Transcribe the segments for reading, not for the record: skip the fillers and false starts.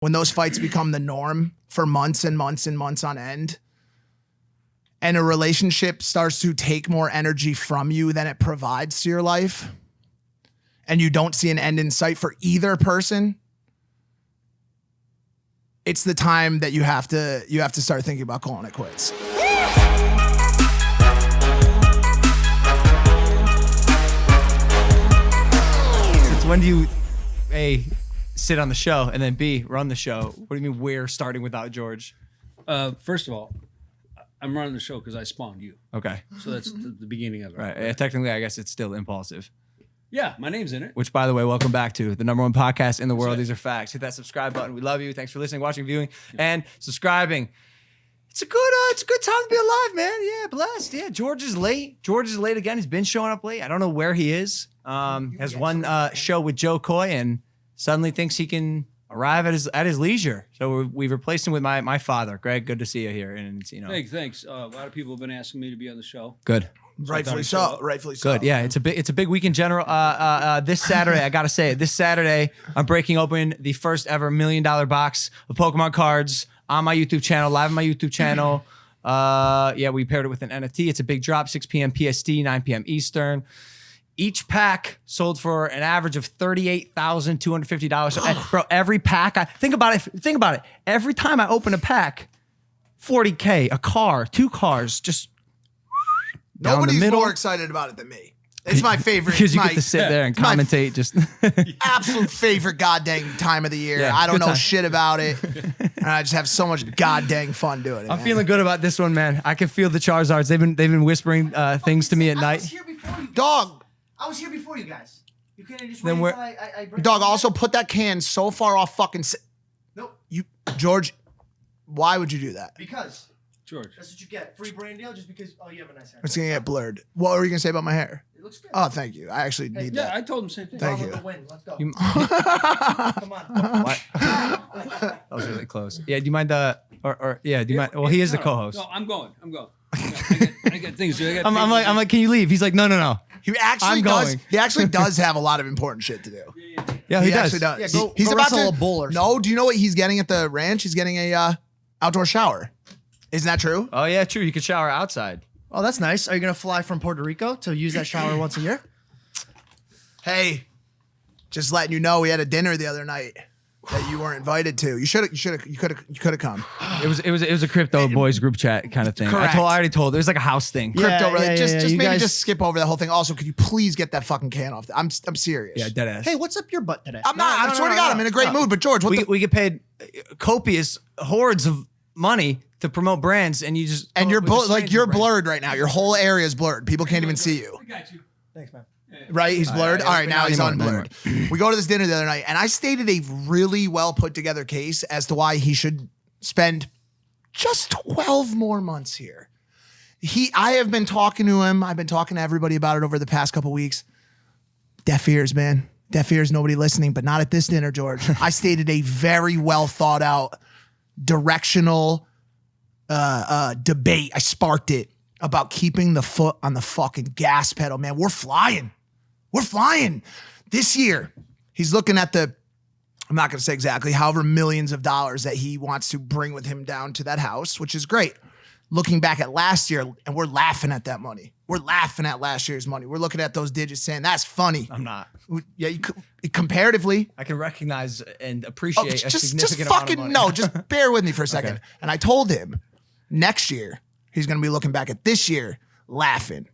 when those fights become the norm for months and months and months on end, and a relationship starts to take more energy from you than it provides to your life, and you don't see an end in sight for either person, it's the time that you have to start thinking about calling it quits. When do you, A, sit on the show, and then B, run the show? What do you mean we're starting without George? First of all, I'm running the show because I spawned you. Okay. So that's the beginning of it. Right. Technically, I guess it's still Impulsive. Yeah, my name's in it. Which, by the way, welcome back to the #1 podcast in the world. These are facts. Hit that subscribe button. We love you. Thanks for listening, watching, viewing, and subscribing. It's a good time to be alive, man. Yeah, blessed. Yeah, George is late. George is late again. He's been showing up late. I don't know where he is. Has one show with Joe Coy and suddenly thinks he can arrive at his leisure. So we've replaced him with my father. Greg, good to see you here. And Hey, thanks. A lot of people have been asking me to be on the show. Good. Rightfully so. Rightfully so. Good. Yeah, it's a big week in general. This Saturday, I gotta say it. This Saturday, I'm breaking open the first ever $1 million box of Pokemon cards on my YouTube channel, live on my YouTube channel. Yeah, we paired it with an NFT. It's a big drop, 6 p.m. PST, 9 p.m. Eastern. Each pack sold for an average of $38,250. So, bro, every pack, think about it. Every time I open a pack, $40K, a car, 2 cars, just down Nobody's the middle. more excited about it than me. It's my favorite. Because you get to sit there and commentate. Just absolute favorite goddamn time of the year. Yeah, I don't good know time. shit about it. And I just have so much goddamn fun doing it. I'm feeling good about this one, man. I can feel the Charizards. They've been whispering things to me at I night. was here before you. Dog. I was here before you guys. You couldn't just Then wait we're- until I break Dog, it. also put that can so far off fucking... Nope. George, why would you do that? Because George. that's what you get. Free brand deal just because, oh, you have a nice hair. It's going to get blurred. What were you going to say about my hair? It looks good. Oh, thank you. I actually need Yeah, that. I told him the same thing. Thank Follow you. the wind. Let's go. You- Come on. What? That was really close. Yeah, do you mind do you mind? Well, he is the co-host. No, I'm going. I got things to do. I'm like, can you leave? He's like, no. He actually I'm does. going. He actually does have a lot of important shit to do. Yeah, he does. actually does. Yeah, go- He's go about wrestle to a bull or No, do you know what he's getting at the ranch? He's getting a outdoor shower. Isn't that true? Oh yeah, true. You could shower outside. Oh, that's nice. Are you going to fly from Puerto Rico to use that shower once a year? Hey, just letting you know, we had a dinner the other night that you weren't invited to. You could have come. It was a crypto boys group chat kind of thing. Correct. I already told. It was like a house thing. Yeah. Crypto, really. Just You maybe guys- just skip over that whole thing. Also, could you please get that fucking can off? I'm serious. Yeah, dead ass. Hey, what's up your butt today? I'm not. I swear to God, I'm in a great mood. But George, we get paid copious hordes of money to promote brands, and you just and you're with the like stranger you're brand. blurred right now. Your whole area is blurred. People can't even see you. I got you. Thanks, man. Right? He's blurred. yeah, All right, now not he's anymore, unblurred. We go to this dinner the other night, and I stated a really well put together case as to why he should spend just 12 more months here. I have been talking to him. I've been talking to everybody about it over the past couple weeks. Deaf ears, man. Deaf ears, nobody listening, but not at this dinner, George. I stated a very well thought out, directional debate. I sparked it about keeping the foot on the fucking gas pedal, man. We're flying. This year, he's looking at I'm not going to say exactly, however millions of dollars that he wants to bring with him down to that house, which is great. Looking back at last year, and we're laughing at that money. We're laughing at last year's money. We're looking at those digits saying, that's funny. I'm not. Yeah, comparatively. I can recognize and appreciate a just significant amount of fucking money. no. Just bear with me for a second. Okay. And I told him next year he's going to be looking back at this year laughing.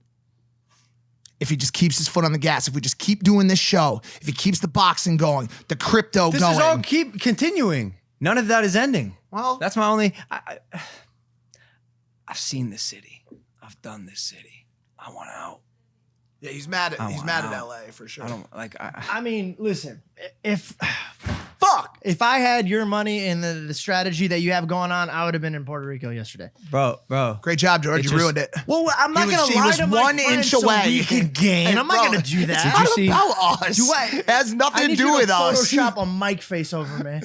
If he just keeps his foot on the gas, if we just keep doing this show, if he keeps the boxing going, the crypto This going. is all keep continuing. None of that is ending. Well, That's my only. I've seen this city. I've done this city. I want out. yeah, he's mad at out. LA for sure. I don't like. I mean, listen, if I had your money and the strategy that you have going on, I would have been in Puerto Rico yesterday. Bro. Great job, George. It You just- ruined it. Well, I'm not He going to lie was to my 1 friends inch so away. we could gain. Hey, I'm not bro, going to do that. It's not see- about us. Do I- It has nothing I to need do you with to us. Photoshop a mic face over me.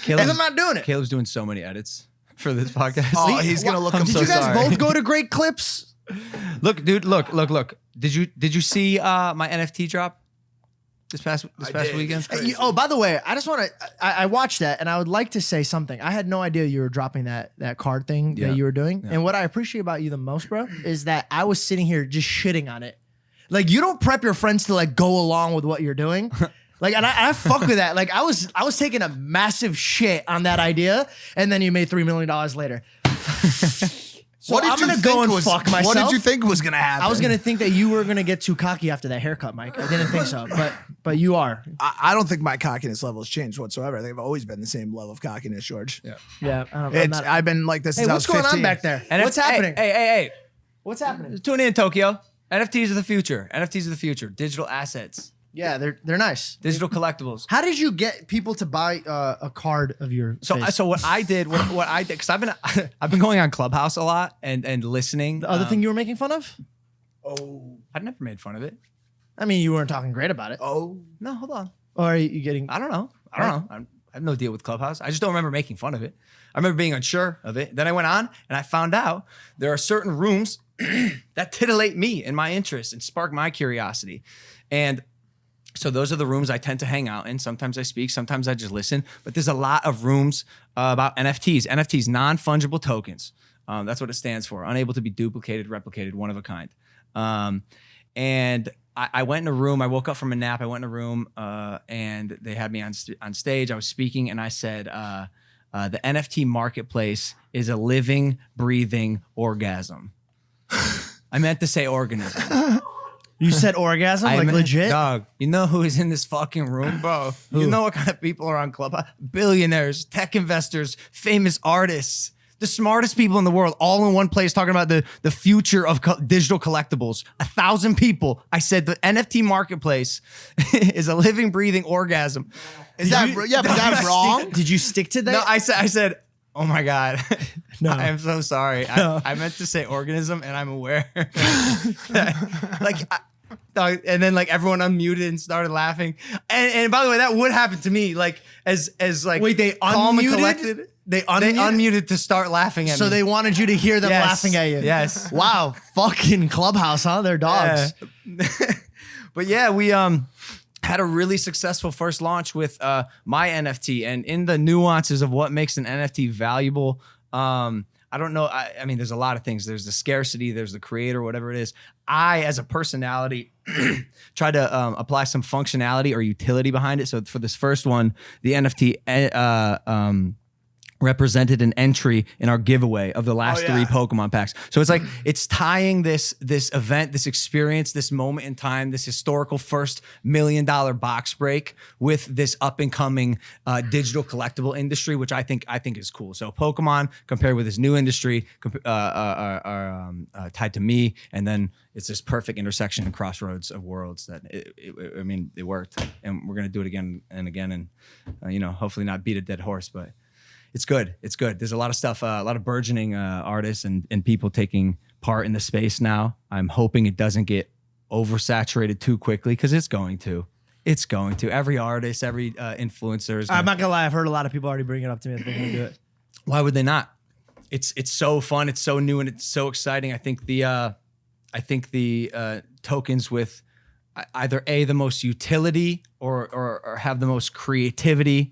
Caleb's, I'm not doing it. Caleb's doing so many edits for this podcast. Oh, he's gonna look. I'm him so Did you guys sorry. both go to Great Clips? Look, dude. Look. Did you see my NFT drop? this past did. weekend? Oh, by the way, I just want to. I watched that, and I would like to say something. I had no idea you were dropping that card thing Yeah. that you were doing. Yeah. And what I appreciate about you the most, bro, is that I was sitting here just shitting on it. Like, you don't prep your friends to like go along with what you're doing. Like, and I fuck with that. Like, I was taking a massive shit on that idea, and then you made $3 million later. So I'm gonna go and fuck myself. What did you think was gonna happen? I was gonna think that you were gonna get too cocky after that haircut, Mike. I didn't think so, but you are. I don't think my cockiness level has changed whatsoever. I think I've always been the same level of cockiness, George. Yeah. I'm not- I've been like this Hey, since I what's was going 15. on back there? And What's happening? Hey. What's happening? Tune in, Tokyo. NFTs are the future. NFTs are the future. Digital assets. Yeah, they're nice. Digital collectibles. How did you get people to buy a card of your face? So what I did, because I've been going on Clubhouse a lot and listening. The other thing you were making fun of? Oh. I've never made fun of it. I mean, you weren't talking great about it. Oh. No, hold on. Or are you getting? I don't know. I have no deal with Clubhouse. I just don't remember making fun of it. I remember being unsure of it. Then I went on and I found out there are certain rooms that titillate me and my interests and spark my curiosity. And so those are the rooms I tend to hang out in. Sometimes I speak, sometimes I just listen. But there's a lot of rooms about NFTs. NFTs, non-fungible tokens. That's what it stands for. Unable to be duplicated, replicated, one of a kind. And I went in a room. I woke up from a nap. I went in a room and they had me on stage. I was speaking and I said, the NFT marketplace is a living, breathing orgasm. I meant to say organism. You said orgasm, like legit? Dog, you know who is in this fucking room, bro? You know what kind of people are on Clubhouse? Billionaires, tech investors, famous artists, the smartest people in the world, all in one place talking about the future of digital collectibles. 1,000 people. I said the NFT marketplace is a living, breathing orgasm. Is that wrong? Did you stick to that? No, I said, oh my God. No. I am so sorry. No. I meant to say organism and I'm aware. And then like everyone unmuted and started laughing. And by the way, that would happen to me. Like as like Wait, they calm and unmuted? collected. They They unmuted? unmuted to start laughing at So me. they wanted you to hear them Yes. laughing at you. Yes. Wow, fucking Clubhouse, huh? They're dogs. Yeah. But yeah, we had a really successful first launch with my NFT, and in the nuances of what makes an NFT valuable, I don't know. I mean, there's a lot of things. There's the scarcity, there's the creator, whatever it is. I, as a personality, try to apply some functionality or utility behind it. So for this first one, the NFT represented an entry in our giveaway of the last 3 Pokemon packs. So it's like it's tying this event, this experience, this moment in time, this historical first $1 million box break with this up and coming digital collectible industry, which I think is cool. So Pokemon compared with this new industry are tied to me, and then it's this perfect intersection and crossroads of worlds that it worked, and we're gonna do it again and again, and hopefully not beat a dead horse, but. It's good. It's good. There's a lot of stuff, a lot of burgeoning artists and people taking part in the space now. I'm hoping it doesn't get oversaturated too quickly because it's going to. It's going to. Every artist, every influencer is. I'm not gonna lie. I've heard a lot of people already bring it up to me that they're gonna do it. Why would they not? It's so fun. It's so new and it's so exciting. I think the tokens with either the most utility or have the most creativity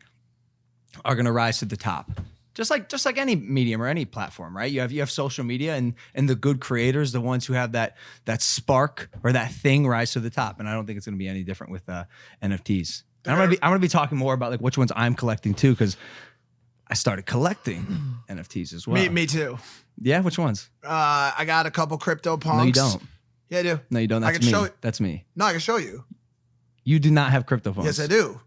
are going to rise to the top. Just like any medium or any platform, right? You have social media and the good creators, the ones who have that spark or that thing rise to the top. And I don't think it's going to be any different with NFTs. And I'm going to be talking more about like which ones I'm collecting too, because I started collecting NFTs as well. Me too. Yeah, which ones? I got a couple crypto punks. No, you don't. Yeah, I do. No, you don't. That's I can me. show it. That's me. No, I can show you. You do not have crypto phones. Yes, I do.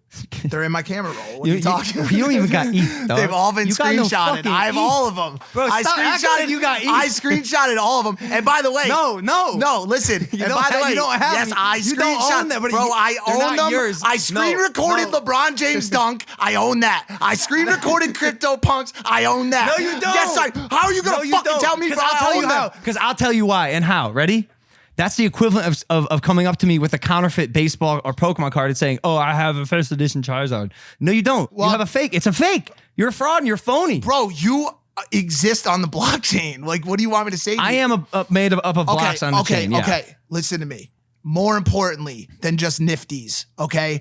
They're in my camera roll. What are you talking about? You don't even got ETH, dog. They've all been You got no screenshotted. fucking I have ETH. all of them. Bro, I stop acting like you got ETH. I screenshotted all of them. And by the way, no, listen. You and don't by the have- way, you don't have yes, them. I You don't screenshot own them, but bro. I they're own not them. yours. I screen recorded No. LeBron James dunk. I own that. I screen recorded crypto punks. I own that. No, you don't. Yes, How are you gonna fucking tell me? Bro, I'll tell you how. Because I'll tell you why and how. Ready? That's the equivalent of coming up to me with a counterfeit baseball or Pokemon card and saying, "Oh, I have a first edition Charizard." No, you don't. Well, you have a fake. It's a fake. You're a fraud and you're phony. Bro, you exist on the blockchain. Like, what do you want me to say? To I you? am made up of blocks on the chain. Yeah. Okay. Listen to me. more importantly than just nifties, okay?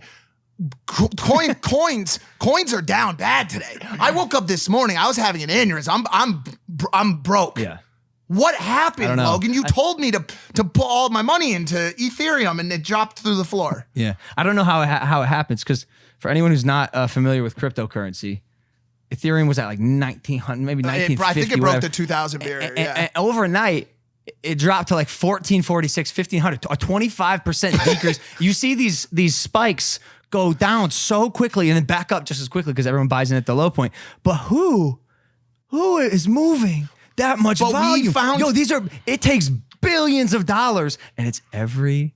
Coins are down bad today. I woke up this morning, I was having an aneurysm. I'm broke. Yeah. What I happened, don't know. Logan? You told me to put all my money into Ethereum and it dropped through the floor. Yeah. I don't know how it happens, because for anyone who's not familiar with cryptocurrency, Ethereum was at like 1900, maybe 1950. I think it broke whatever. the 2000 barrier. And overnight, it dropped to like 1446, 1500, a 25% decrease. You see these spikes go down so quickly and then back up just as quickly because everyone buys in at the low point. But who is moving that much volume? It takes billions of dollars, and it's every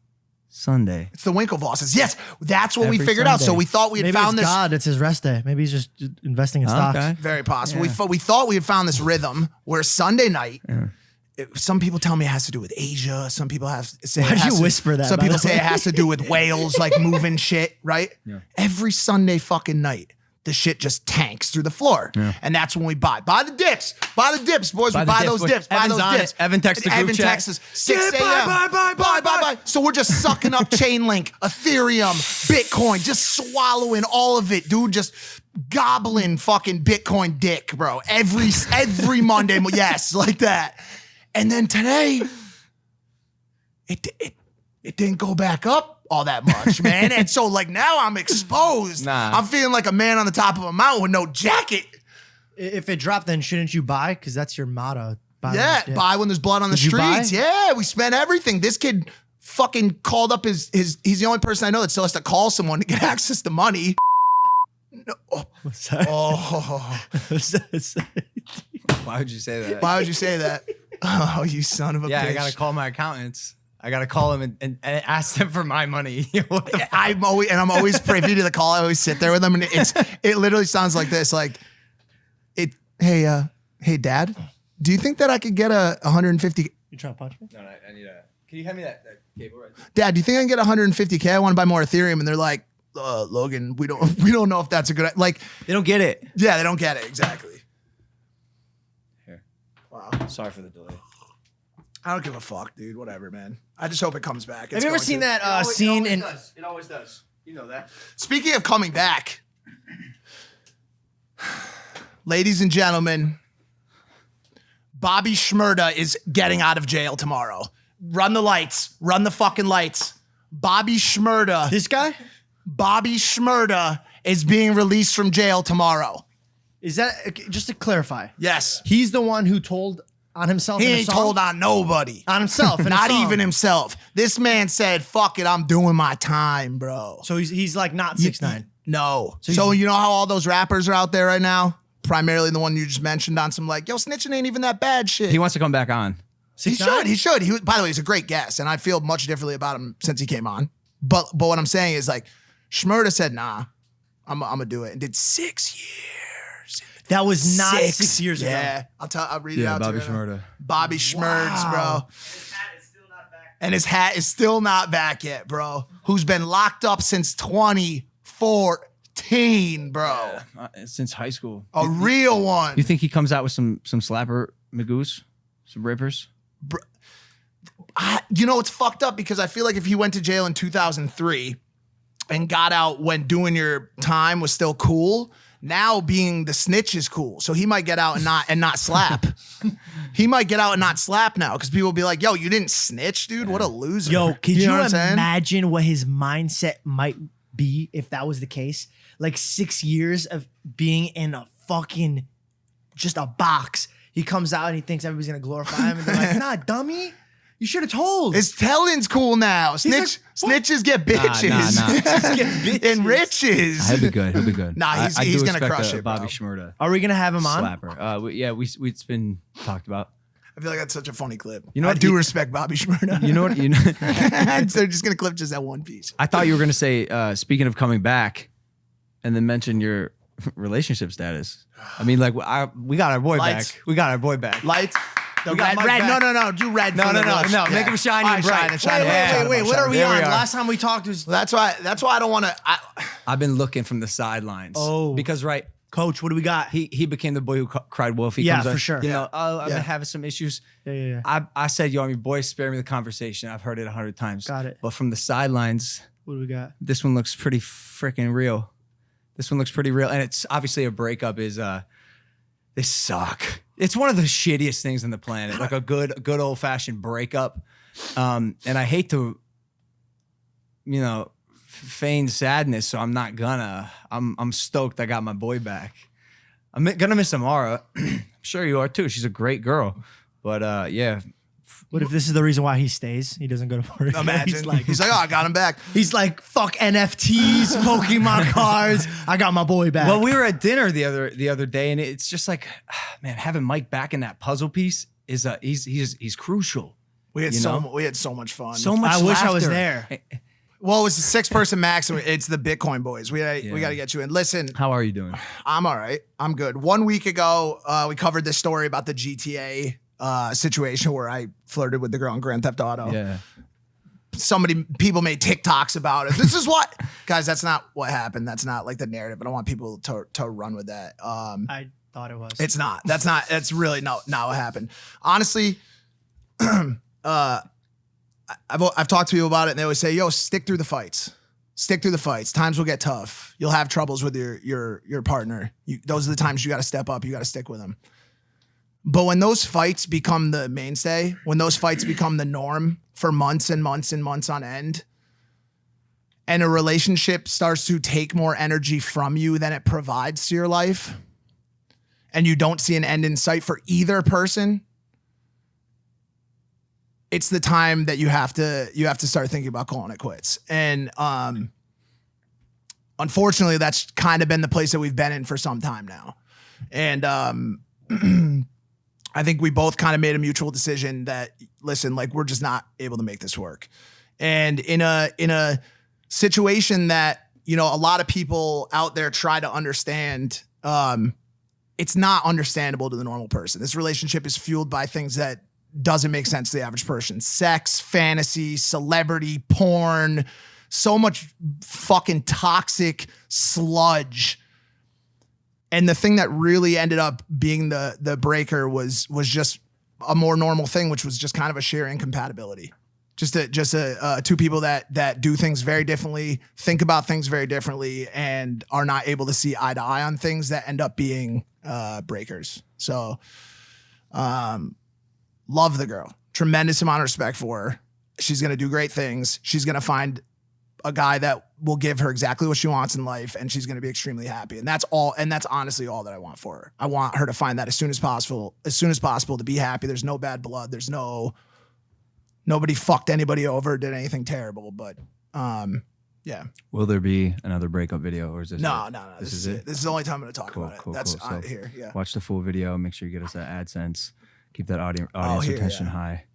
Sunday. It's the Winklevosses. Yes, that's what we Every figured out. So Sunday. we thought we had Maybe found it's this. God. It's his rest day. Maybe he's just investing in stocks. Okay. Very possible. We thought we had found this rhythm where Sunday night. Some people tell me it has to do with Asia. Some people say. Why'd you whisper that, Some by people the say way? it has to do with whales like moving shit. Right. Yeah. Every Sunday fucking night, the shit just tanks through the floor, and that's when we buy the dips, boys. We buy those dips. Buy Evan's those on dips. it. Evan texts the group Evan chat. texts us 6 a.m. Buy. So we're just sucking up Chainlink, Ethereum, Bitcoin, just swallowing all of it, dude. Just gobbling fucking Bitcoin dick, bro. Every Monday, yes, like that. And then today, it didn't go back up all that much, man. And so like now I'm exposed. Nah. I'm feeling like a man on the top of a mountain with no jacket. If it dropped, then shouldn't you buy? Because that's your motto. Buy Yeah, when- buy when there's blood on the Did you buy? streets. Yeah, we spent everything. This kid fucking called up his he's the only person I know that still has to call someone to get access to money. No, What's that? oh, Why would you say that? why would you say that? Oh, you son of a Yeah, bitch. I gotta call my accountants. I gotta call them and ask them for my money. What the fuck? I'm always privy to the call. I always sit there with them, and it literally sounds like this. Like, hey, Dad, do you think that I could get a 150? You trying to punch me? No, I need a. Can you hand me that cable right there? Dad, do you think I can get 150K? I want to buy more Ethereum, and they're like, Logan, we don't know if that's a good. Like, They don't get it. yeah, they don't get it exactly. Here. Wow, Sorry for the delay. I don't give a fuck, dude. Whatever, man. I just hope it comes back. Have you ever seen that scene in? It always does. You know that. Speaking of coming back, ladies and gentlemen, Bobby Shmurda is getting out of jail tomorrow. Run the lights. Run the fucking lights. Bobby Shmurda is being released from jail tomorrow. Is that just to clarify? Yes. He's the one who told on himself. He in a ain't song? told on nobody. On himself. In a Not song. even himself. This man said, fuck it, I'm doing my time, bro. So he's like not 6'9". No. So you know how all those rappers are out there right now? Primarily the one you just mentioned on some like, yo, snitching ain't even that bad shit. He wants to come back on. He should. He was, by the way, he's a great guest, and I feel much differently about him since he came on. But what I'm saying is like, Shmurda said, nah, I'm gonna do it, and did 6 years. That was not 6 years ago. Yeah, I'll read it out Bobby to you. Shmurda. Bobby Shmurds, Wow. bro. And his hat is still not back yet, bro. Who's been locked up since 2014, bro. Since high school. A real one. You think he comes out with some slapper magoos? Some rippers? You know, it's fucked up because I feel like if he went to jail in 2003 and got out when doing your time was still cool, now being the snitch is cool. So he might get out and not slap. He might get out and not slap now because people will be like, yo, you didn't snitch, dude? What a loser. Yo, could you know what I'm saying? imagine what his mindset might be if that was the case? Like 6 years of being in a fucking, just a box. He comes out and he thinks everybody's gonna glorify him. And they're like, nah, dummy. You should have told. It's telling's cool now. Snitches get bitches. Nah. And riches. He'll be good. He'll be good. Nah, I he's do gonna expect crush a it, Bobby bro. Shmurda Are we gonna have him on? slapper. It's been talked about. I feel like that's such a funny clip. You know I what? do respect Bobby Shmurda. You know what? They're just gonna clip just that one piece. I thought you were gonna say, speaking of coming back, and then mention your relationship status. I mean, like we got our boy Lights. back. We got our boy back. Lights. The We got red, Mike red. back. No. Do red. No, for no, the no, blush. no. Yeah. Make him shiny All and right, bright. shiny. Wait. What are we There we on? are. Last time we talked was That's why I don't want to. I've been looking from the sidelines. Oh. Because Coach, what do we got? He became the boy who cried wolf. He Yeah, comes for on, sure. You know, I've Yeah. been having some issues. Yeah. I said, yo, I mean, boys, spare me the conversation. I've heard it 100 times. Got it. But from the sidelines, What do we got? this one looks pretty freaking real. This one looks pretty real. And it's obviously a breakup is, they suck. It's one of the shittiest things on the planet. Like a good old fashioned breakup. And I hate to, you know, feign sadness. So I'm not gonna, I'm stoked I got my boy back. I'm gonna miss Amara. I'm sure you are too. She's a great girl. But yeah. What if this is the reason why he stays? He doesn't go to Puerto Rico. Imagine. He's like, oh, I got him back. He's like, fuck NFTs, Pokemon cards. I got my boy back. Well, we were at dinner the other day, and it's just like, man, having Mike back in that puzzle piece is he's crucial. We had You know? we had so much fun. So much. I wish I was laughter. there. Well, it was a 6-person max, and it's the Bitcoin boys. We got to get you in. Listen, How are you doing? I'm all right. I'm good. 1 week ago, we covered this story about the GTA situation where I flirted with the girl in Grand Theft Auto. Yeah. People made TikToks about it. This is what, guys, that's not what happened. That's not like the narrative. I don't want people to run with that. I thought it was. It's not. That's really not what happened. Honestly, I've talked to people about it, and they always say, yo, stick through the fights. Stick through the fights. Times will get tough. You'll have troubles with your partner. Those are the times you got to step up. You got to stick with them. But when those fights become the mainstay, when those fights become the norm for months and months and months on end, and a relationship starts to take more energy from you than it provides to your life, and you don't see an end in sight for either person, it's the time that you have to start thinking about calling it quits. And unfortunately, that's kind of been the place that we've been in for some time now. And I think we both kind of made a mutual decision that, listen, like, we're just not able to make this work. And in a situation that, you know, a lot of people out there try to understand, it's not understandable to the normal person. This relationship is fueled by things that doesn't make sense to the average person. Sex, fantasy, celebrity, porn, so much fucking toxic sludge. And the thing that really ended up being the breaker was just a more normal thing, which was just kind of a sheer incompatibility. Just two people that do things very differently, think about things very differently, and are not able to see eye to eye on things that end up being breakers. So, love the girl. Tremendous amount of respect for her. She's going to do great things. She's going to find a guy that will give her exactly what she wants in life, and she's going to be extremely happy. And that's all. And that's honestly all that I want for her. I want her to find that as soon as possible, to be happy. There's no bad blood. There's nobody fucked anybody over, did anything terrible. But, yeah. Will there be another breakup video, or is this No. This is it. This is the only time I'm going to talk about it. Cool. That's So here. Yeah. Watch the full video. Make sure you get us that AdSense. Keep that audience here, retention yeah. high.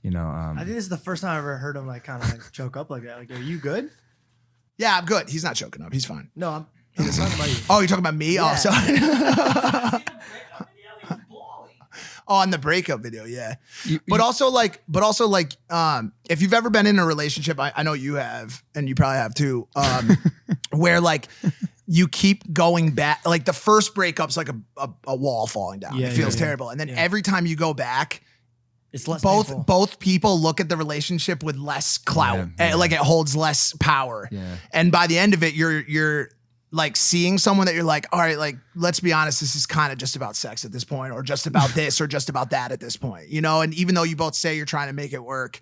You know, I think this is the first time I've ever heard him like kind of like choke up like that. Like, are you good? Yeah, I'm good. He's not choking up. He's fine. No, I'm talking about you. Oh, you're talking about me? Yeah. Oh, sorry. Oh, on the breakup video, yeah. But also like, if you've ever been in a relationship, I know you have, and you probably have too, where like you keep going back, like the first breakup's like a wall falling down. Yeah, it feels yeah. terrible. And then every time you go back, It's less painful. both people look at the relationship with less clout. Yeah. Like it holds less power. Yeah. And by the end of it, you're like seeing someone that you're like, all right, like, let's be honest, this is kind of just about sex at this point, or just about this, or just about that at this point, you know? And even though you both say you're trying to make it work,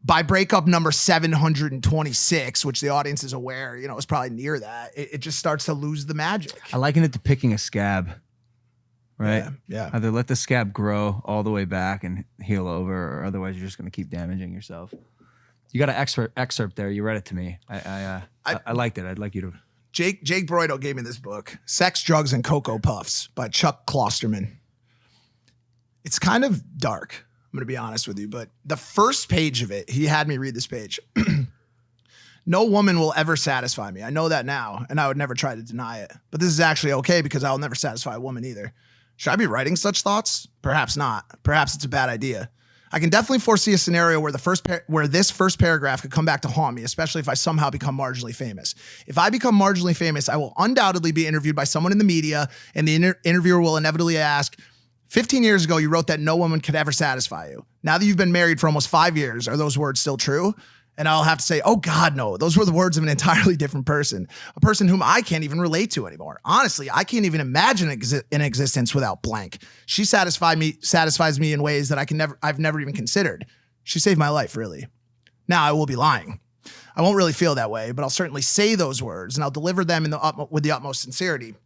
by breakup number 726, which the audience is aware, you know, it's probably near that, it just starts to lose the magic. I liken it to picking a scab, right? Yeah. Either let the scab grow all the way back and heal over, or otherwise you're just going to keep damaging yourself. You got an excerpt there. You read it to me. I liked it. I'd like you to. Jake Broido gave me this book, Sex, Drugs, and Cocoa Puffs by Chuck Klosterman. It's kind of dark, I'm going to be honest with you, but the first page of it, he had me read this page. No woman will ever satisfy me. I know that now, and I would never try to deny it. But this is actually okay because I'll never satisfy a woman either. Should I be writing such thoughts? Perhaps not. Perhaps it's a bad idea. I can definitely foresee a scenario where this first paragraph could come back to haunt me, especially if I somehow become marginally famous. If I become marginally famous, I will undoubtedly be interviewed by someone in the media, and the interviewer will inevitably ask, 15 years ago, you wrote that no woman could ever satisfy you. Now that you've been married for almost 5 years, are those words still true? And I'll have to say, oh God, no. Those were the words of an entirely different person. A person whom I can't even relate to anymore. Honestly, I can't even imagine an existence without blank. She satisfies me in ways that I've never even considered. She saved my life, really. Now, I will be lying. I won't really feel that way, but I'll certainly say those words, and I'll deliver them with the utmost sincerity,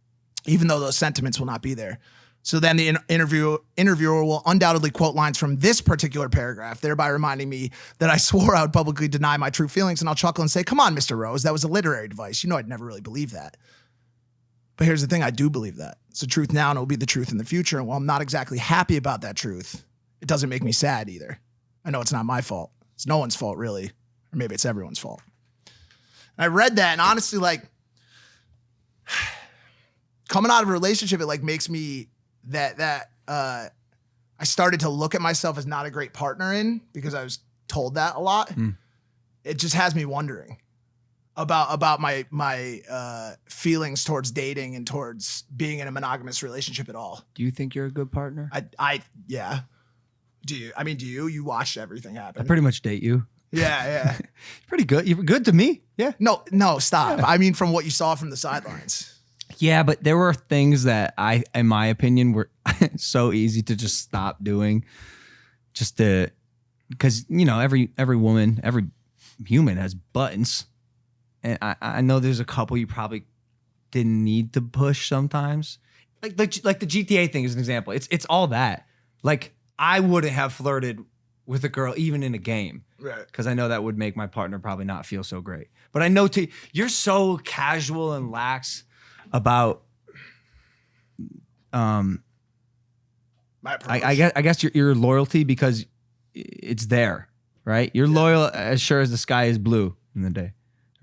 even though those sentiments will not be there. So then the interviewer will undoubtedly quote lines from this particular paragraph, thereby reminding me that I swore I would publicly deny my true feelings, and I'll chuckle and say, come on, Mr. Rose, that was a literary device. You know I'd never really believe that. But here's the thing, I do believe that. It's the truth now, and it will be the truth in the future. And while I'm not exactly happy about that truth, it doesn't make me sad either. I know it's not my fault. It's no one's fault, really. Or maybe it's everyone's fault. And I read that, and honestly, like, coming out of a relationship, it like makes me I started to look at myself as not a great partner in, because I was told that a lot. It just has me wondering about my feelings towards dating and towards being in a monogamous relationship at all. Do you think you're a good partner? Yeah. Do you? I mean, do you? You watched everything happen. I pretty much date you. Yeah. Pretty good. You're good to me. Yeah. No, stop. Yeah. I mean, from what you saw from the sidelines. Yeah, but there were things that in my opinion, were so easy to just stop doing, because every woman, every human has buttons, and I know there's a couple you probably didn't need to push sometimes, like the GTA thing is an example. It's all that. Like, I wouldn't have flirted with a girl even in a game, right? Because I know that would make my partner probably not feel so great. But I know you're so casual and lax about I guess your loyalty, because it's there, right? You're loyal as sure as the sky is blue in the day,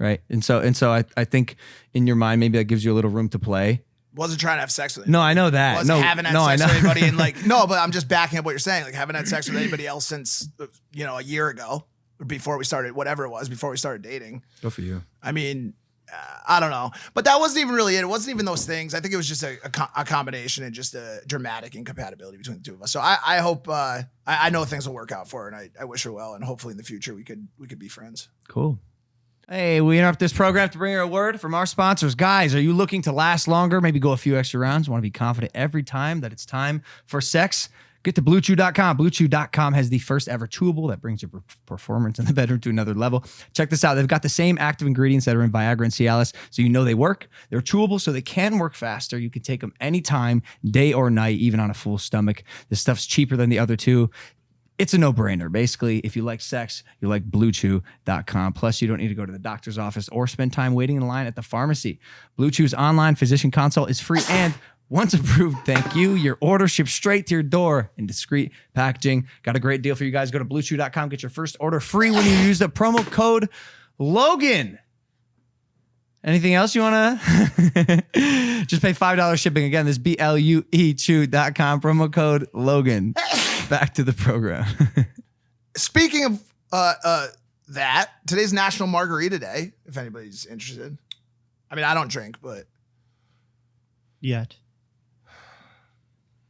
right? And so I think in your mind maybe that gives you a little room to play. Wasn't trying to have sex with anybody. No, I know that. Haven't had sex with anybody and like no, but I'm just backing up what you're saying. Like, haven't had sex with anybody else since a year ago, or before we started, whatever it was, before we started dating. Good for you. I mean, I don't know, but that wasn't even really it. It wasn't even those things. I think it was just a combination and just a dramatic incompatibility between the two of us. So I hope I know things will work out for her, and I wish her well, and hopefully in the future we could be friends. Cool. Hey, we interrupt this program to bring you a word from our sponsors. Guys, are you looking to last longer? Maybe go a few extra rounds? Want to be confident every time that it's time for sex? Get to BlueChew.com. BlueChew.com has the first ever chewable that brings your performance in the bedroom to another level. Check this out. They've got the same active ingredients that are in Viagra and Cialis, so you know they work. They're chewable, so they can work faster. You can take them anytime, day or night, even on a full stomach. This stuff's cheaper than the other two. It's a no-brainer. Basically, if you like sex, you like BlueChew.com. Plus, you don't need to go to the doctor's office or spend time waiting in line at the pharmacy. Blue Chew's online physician consult is free, and once approved, thank you, your order ships straight to your door in discreet packaging. Got a great deal for you guys. Go to BlueChew.com. Get your first order free when you use the promo code Logan. Anything else you want to? Just pay $5 shipping. Again, this BLUEChew.com, promo code Logan. Back to the program. Speaking of that, today's National Margarita Day, if anybody's interested. I mean, I don't drink, but. Yet.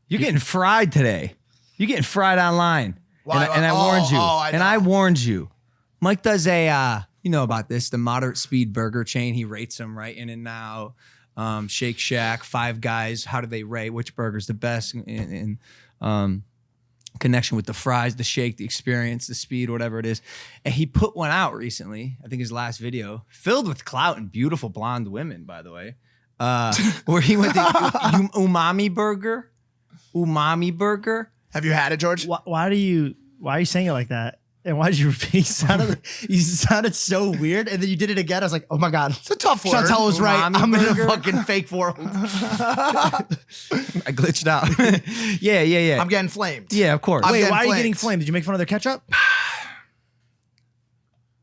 You're getting fried today. You're getting fried online. Why? And I warned you. I warned you. Mike does you know about this, the moderate speed burger chain. He rates them, right? In and Now, Shake Shack, Five Guys. How do they rate? Which burger's the best in connection with the fries, the shake, the experience, the speed, whatever it is. And he put one out recently, I think his last video, filled with clout and beautiful blonde women, by the way, where he went to Umami Burger. Umami Burger. Have you had it, George? Why are you saying it like that? And why did you repeat? You sounded so weird, and then you did it again. I was like, "Oh my god, it's a tough word." Chantel was right. Umami I'm burger? in a fucking fake world. I glitched out. Yeah. I'm getting flamed. Yeah, of course. Wait, why are you getting flamed? Did you make fun of their ketchup?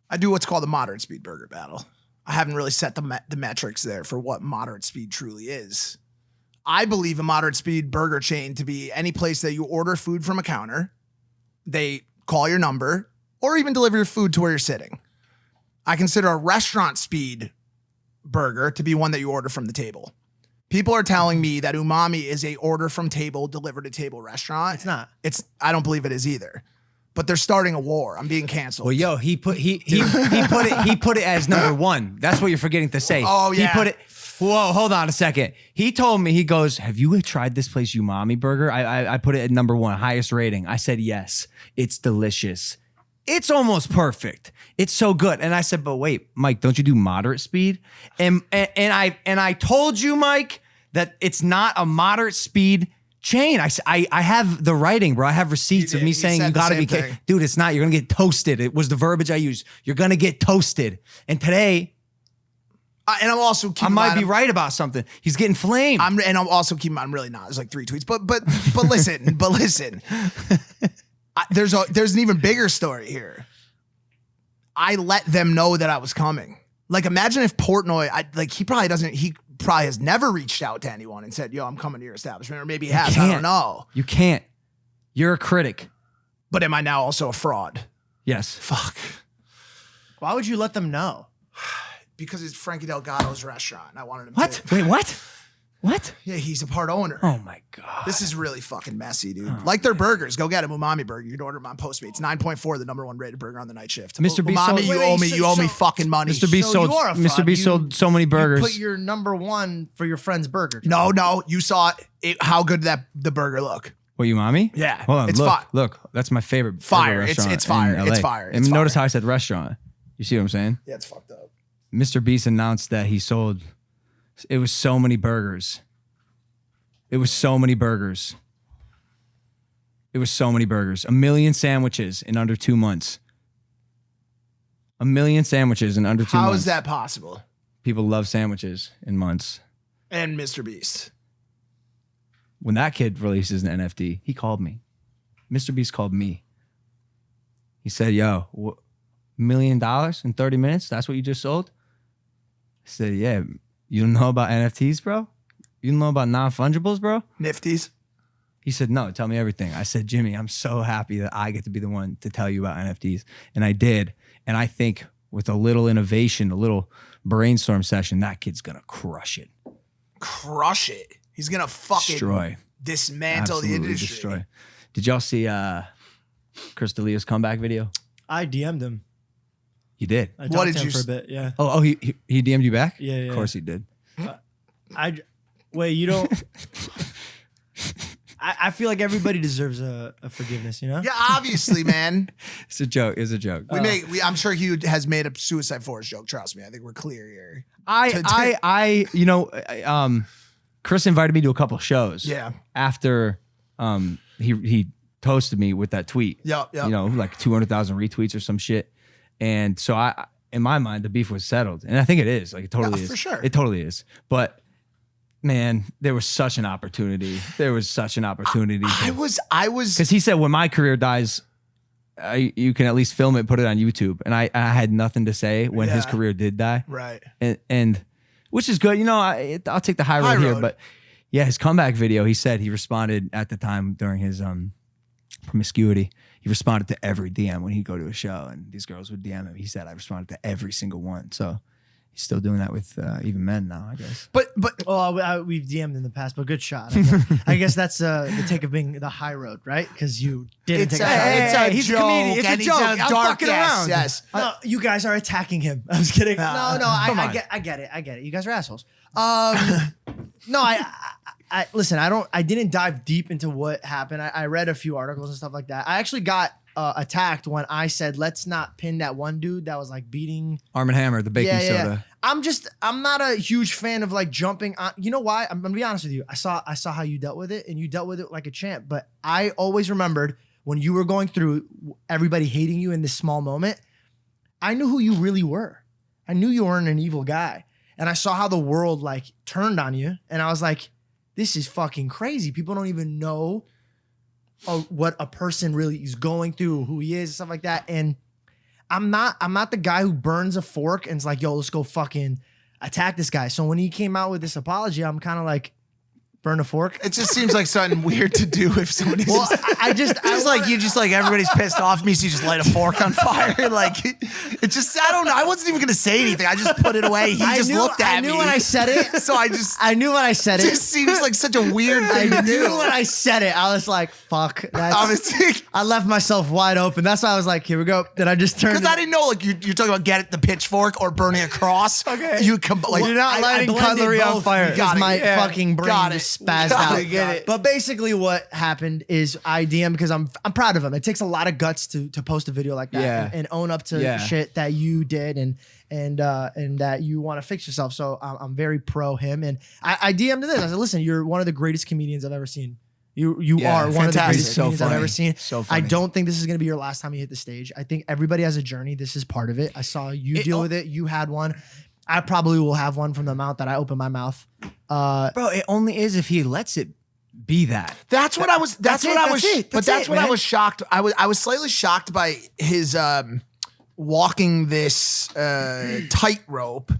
I do what's called the moderate speed burger battle. I haven't really set the metrics there for what moderate speed truly is. I believe a moderate speed burger chain to be any place that you order food from a counter. They call your number, or even deliver your food to where you're sitting. I consider a restaurant speed burger to be one that you order from the table. People are telling me that Umami is a order from table, delivered to table restaurant. It's not. I don't believe it is either. But they're starting a war. I'm being canceled. Well, yo, he put it as number one. That's what you're forgetting to say. Oh, yeah. He put it. Whoa, hold on a second. He told me, he goes, have you tried this place, Umami Burger? I put it at number one, highest rating. I said, yes, it's delicious. It's almost perfect. It's so good. And I said, but wait, Mike, don't you do moderate speed? And I told you, Mike, that it's not a moderate speed chain. I have the writing, bro. I have receipts of me saying you gotta be careful. Dude, it's not. You're gonna get toasted. It was the verbiage I used. You're gonna get toasted. And today, and I'm also keeping I might be right about something. He's getting flamed. I'm also keeping. I'm really not. There's like 3 tweets. But listen. There's an even bigger story here. I let them know that I was coming. Like, imagine if Portnoy, he probably has never reached out to anyone and said, yo, I'm coming to your establishment. Or maybe he has. I don't know. You can't. You're a critic. But am I now also a fraud? Yes. Fuck. Why would you let them know? Because it's Frankie Delgado's restaurant. And I wanted him What? to. Wait, what? What? Yeah, he's a part owner. Oh my God. This is really fucking messy, dude. Like their burgers. Go get a Umami burger. You can order them on Postmates. 9.4, the #1 rated burger on the night shift. Mr. Beast Umami, sold- you owe me fucking money. Mr. Beast So you are a fraud. sold so many burgers. You put your number one for your friend's burger. No, you saw it. How good did the burger look? What, Umami? Yeah, Hold on. it's look, fire. Look, that's my favorite Fire. burger restaurant It's fire. in It's LA. fire. And It's notice fire. how I said restaurant. You see what I'm saying? Yeah, it's fucked up. Mr. Beast announced that he sold, it was so many burgers. It was so many burgers. It was so many burgers. 1 million sandwiches in under 2 months. 1 million sandwiches in under 2 months. How is that possible? People love sandwiches in months. And Mr. Beast. When that kid releases an NFT, he called me. Mr. Beast called me. He said, yo, $1 million in 30 minutes? That's what you just sold? I said, yeah. You don't know about NFTs, bro? You don't know about non-fungibles, bro? Nifties. He said, no, tell me everything. I said, Jimmy, I'm so happy that I get to be the one to tell you about NFTs. And I did. And I think with a little innovation, a little brainstorm session, that kid's going to crush it. Crush it. He's going to fucking Destroy. dismantle Absolutely the industry. destroy. Did y'all see Chris D'Elia's comeback video? I DM'd him. You did? I talked What did to him you for a s- bit? Yeah. Oh, he DM'd you back? Yeah. Of course he did. Wait, you don't. I feel like everybody deserves a forgiveness, you know? Yeah, obviously, man. It's a joke. It's a joke. I'm sure he has made a Suicide Forest joke. Trust me. I think we're clear here. Chris invited me to a couple shows. Yeah. After he toasted me with that tweet. Yep. You know, like 200,000 retweets or some shit. And so in my mind, the beef was settled. And I think it is. Like, it totally is. For sure. It totally is. But man, there was such an opportunity. I was Because he said, when my career dies, you can at least film it, put it on YouTube. And I had nothing to say when his career did die. right. And which is good. You know, I'll take the high road here. But yeah, his comeback video, he said he responded at the time during his promiscuity. He responded to every DM when he'd go to a show and these girls would DM him. He said, I responded to every single one. So he's still doing that with even men now, I guess. But We've DM'd in the past, but good shot. I guess that's the take of being the high road, right? Because you didn't take a shot. He's a comedian. It's a joke. I'm fucking around. Yes. No, you guys are attacking him. I'm just kidding. I get it. You guys are assholes. No, I listen. I didn't dive deep into what happened. I read a few articles and stuff like that. I actually got attacked when I said, let's not pin that one dude that was like beating Arm & Hammer, the baking soda. I'm not a huge fan of like jumping on. You know why? I'm gonna be honest with you. I saw how you dealt with it, and you dealt with it like a champ. But I always remembered when you were going through everybody hating you in this small moment. I knew who you really were. I knew you weren't an evil guy, and I saw how the world like turned on you, and I was like, this is fucking crazy. People don't even know what a person really is going through, who he is, and stuff like that. And I'm not the guy who burns a fork and is like, yo, let's go fucking attack this guy. So when he came out with this apology, I'm kind of like, Burn a fork. It just seems like something weird to do if somebody's Well, I just everybody's pissed off at me, so you just light a fork on fire. Like it just, I don't know. I wasn't even gonna say anything. I just put it away. He just looked at me. I knew when I said it. So I knew when I said it. It just seems like such a weird thing to do. I knew when I said it. I was like, fuck. I left myself wide open. That's why I was like, here we go. Then I just turned. Because I didn't know, like you're talking about get the pitchfork or burning a cross. Okay. You're not lighting cutlery on fire. Because my fucking brain just spazzed out. Get it. But basically, what happened is I DM because I'm proud of him. It takes a lot of guts to post a video like that and own up to shit that you did and that you want to fix yourself. So I'm very pro him. And I DM'd this. I said, listen, you're one of the greatest comedians I've ever seen. You are one of the greatest comedians I've ever seen. So funny. I don't think this is going to be your last time you hit the stage. I think everybody has a journey. This is part of it. I saw you deal with it. You had one. I probably will have one from the amount that I open my mouth. Bro, it only is if he lets it be that. That's what I was. That's what I was shocked. I was slightly shocked by his walking this tightrope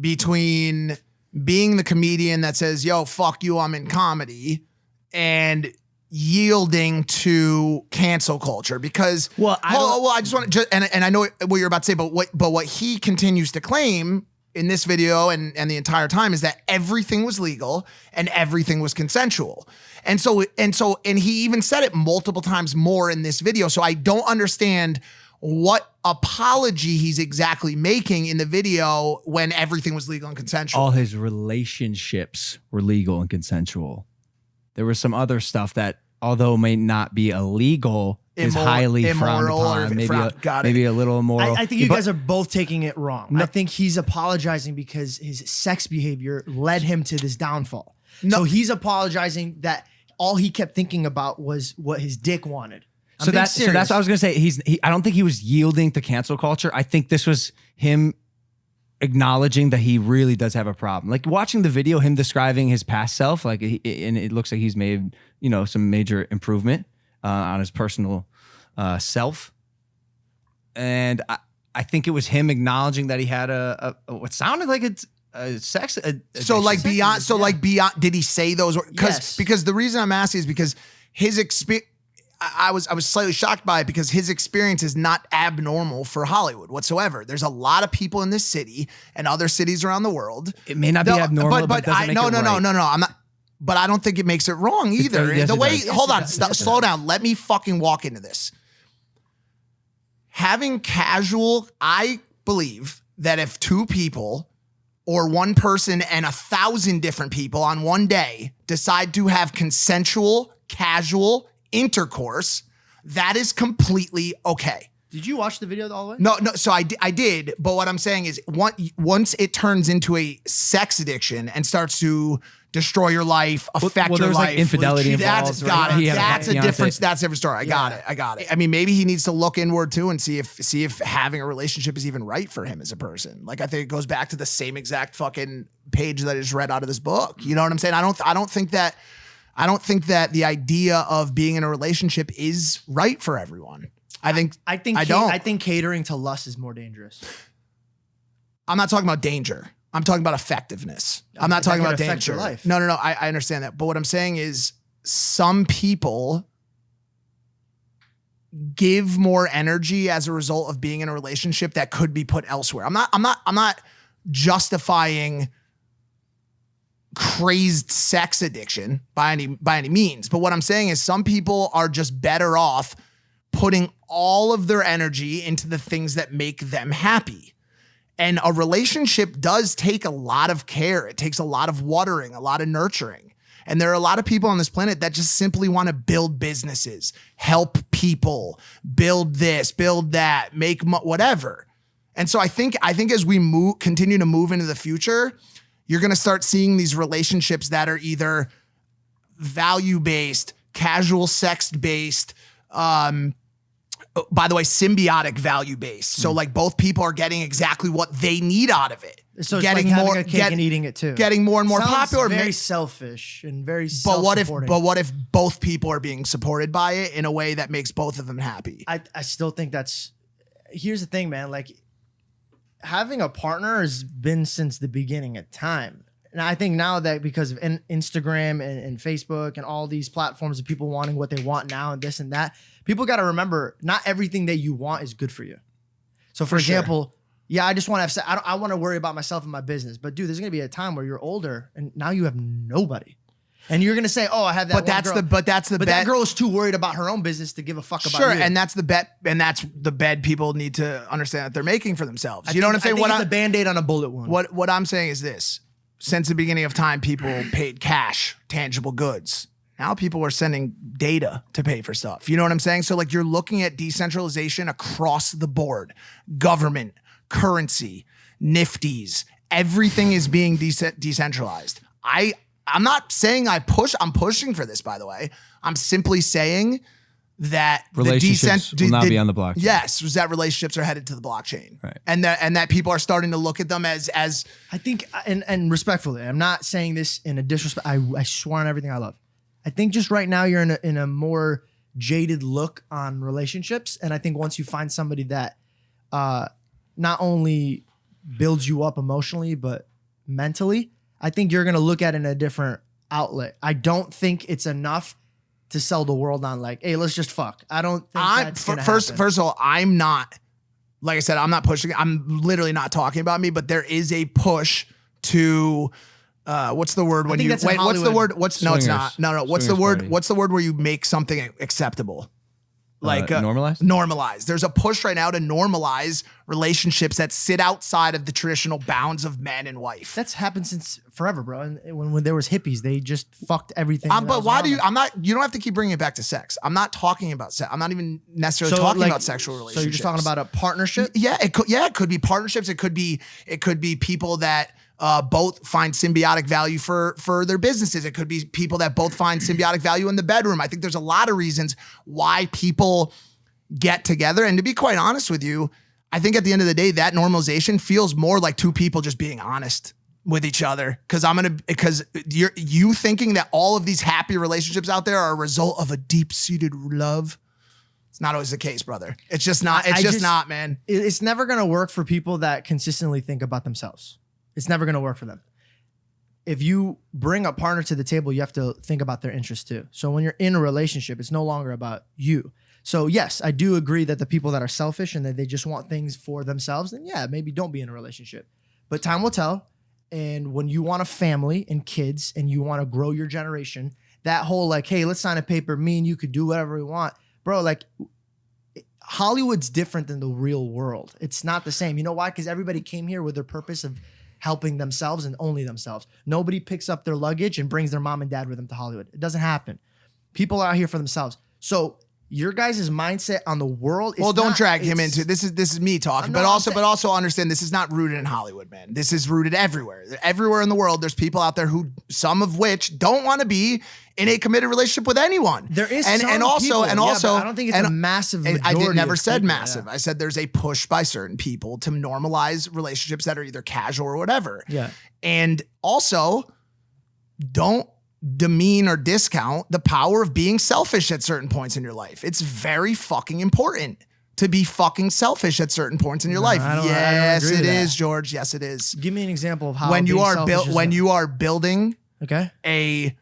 between being the comedian that says, "Yo, fuck you, I'm in comedy," and yielding to cancel culture. Because I just want to, and I know what you're about to say, but what he continues to claim in this video and the entire time is that everything was legal and everything was consensual. And he even said it multiple times more in this video. So I don't understand what apology he's exactly making in the video when everything was legal and consensual. All his relationships were legal and consensual. There was some other stuff that, although may not be illegal, is highly frowned upon. Maybe a little immoral. I think you guys are both taking it wrong. No. I think he's apologizing because his sex behavior led him to this downfall. No. So he's apologizing that all he kept thinking about was what his dick wanted. So that's what I was gonna say. I don't think he was yielding to cancel culture. I think this was him acknowledging that he really does have a problem. Like watching the video, him describing his past self, and it looks like he's made some major improvement on his personal self. And I think it was him acknowledging that he had a what sounded like it's a sex. Beyond. Did he say those? Because the reason I'm asking is because his experience. I was slightly shocked by it because his experience is not abnormal for Hollywood whatsoever. There's a lot of people in this city and other cities around the world. It may not be abnormal, but it doesn't make it right. No. I'm not. But I don't think it makes it wrong either. Hold on, slow down. Let me fucking walk into this. Having casual, I believe that if two people or one person and 1,000 different people on one day decide to have consensual, casual intercourse, that is completely okay. Did you watch the video all the way? No. So I did. But what I'm saying is once it turns into a sex addiction and starts to destroy your life, affect your life. Like infidelity involved. That's a difference. That's a different story. I got it. I mean, maybe he needs to look inward too and see if having a relationship is even right for him as a person. Like I think it goes back to the same exact fucking page that I just read out of this book. You know what I'm saying? I don't think that the idea of being in a relationship is right for everyone. I think catering to lust is more dangerous. I'm not talking about danger. I'm talking about effectiveness. I'm not talking about danger. Your life. No. I understand that. But what I'm saying is some people give more energy as a result of being in a relationship that could be put elsewhere. I'm not justifying crazed sex addiction by any means. But what I'm saying is some people are just better off putting all of their energy into the things that make them happy. And a relationship does take a lot of care. It takes a lot of watering, a lot of nurturing. And there are a lot of people on this planet that just simply want to build businesses, help people, build this, build that, make whatever. And so I think as we continue to move into the future, you're going to start seeing these relationships that are either value-based, casual sex-based, by the way, symbiotic value-based. So like both people are getting exactly what they need out of it. So getting like more, a cake and eating it too. Getting more and more popular. Very selfish and very self-supporting. But what if both people are being supported by it in a way that makes both of them happy? I still think here's the thing, man. Like having a partner has been since the beginning of time. And I think now that because of Instagram and Facebook and all these platforms of people wanting what they want now and this and that, people got to remember not everything that you want is good for you. So for example, yeah, I just want to have sex. I want to worry about myself and my business. But dude, there's going to be a time where you're older and now you have nobody. And you're going to say, oh, I have that But that's the bet. that girl is too worried about her own business to give a fuck about Sure, you. and that's the bet, and that's the bed people need to understand that they're making for themselves. You know what I'm saying? I think it's a Band-Aid on a bullet wound. What I'm saying is this: since the beginning of time, people paid cash, tangible goods. Now people are sending data to pay for stuff. You know what I'm saying? So like you're looking at decentralization across the board, government, currency, NFTs, everything is being decentralized. I'm not saying I'm pushing for this, by the way. I'm simply saying that relationships will not be on the blockchain. Yes, was that relationships are headed to the blockchain. Right. And that people are starting to look at them as I think, and respectfully, I'm not saying this in a disrespect. I swear on everything I love. I think just right now you're in a more jaded look on relationships. And I think once you find somebody that not only builds you up emotionally, but mentally, I think you're going to look at it in a different outlet. I don't think it's enough to sell the world on like, hey, let's just fuck. I don't think that's gonna first happen. of all, I'm not, like I said, I'm not pushing. I'm literally not talking about me, but there is a push to, what's the word when think you, that's in wait, what's the Hollywood. word? No, it's not. No. What's the Swingers word? party. What's the word where you make something acceptable? Like normalized? Normalized. There's a push right now to normalize relationships that sit outside of the traditional bounds of man and wife. That's happened since forever, bro. And when there was hippies, they just fucked everything. But why do you? You don't have to keep bringing it back to sex. I'm not talking about sex. I'm not even necessarily talking about sexual relationships. So you're just talking about a partnership? Yeah, it could be partnerships. It could be people that both find symbiotic value for their businesses. It could be people that both find symbiotic value in the bedroom. I think there's a lot of reasons why people get together. And to be quite honest with you, I think at the end of the day, that normalization feels more like two people just being honest with each other. Because you thinking that all of these happy relationships out there are a result of a deep-seated love. It's not always the case, brother. It's just not. It's just not, man. It's never going to work for people that consistently think about themselves. It's never going to work for them. If you bring a partner to the table, you have to think about their interests too. So when you're in a relationship, it's no longer about you. So yes, I do agree that the people that are selfish and that they just want things for themselves, then yeah, maybe don't be in a relationship. But time will tell. And when you want a family and kids and you want to grow your generation, that whole like, hey, let's sign a paper, me and you could do whatever we want. Bro, like Hollywood's different than the real world. It's not the same. You know why? Because everybody came here with their purpose of helping themselves and only themselves. Nobody picks up their luggage and brings their mom and dad with them to Hollywood. It doesn't happen. People are out here for themselves. So your guys' mindset on the world is don't drag him into this is me talking, No, but also understand this is not rooted in Hollywood, man. This is rooted everywhere. Everywhere in the world, there's people out there who, some of which don't want to be in a committed relationship with anyone. There is and also, but I don't think it's a massive majority. I never of said people, massive. yeah. I said there's a push by certain people to normalize relationships that are either casual or whatever. Yeah. And also, don't demean or discount the power of being selfish at certain points in your life. It's very fucking important to be fucking selfish at certain points in your life. Yes, it is, George. Yes, it is. Give me an example of how When you being are building okay a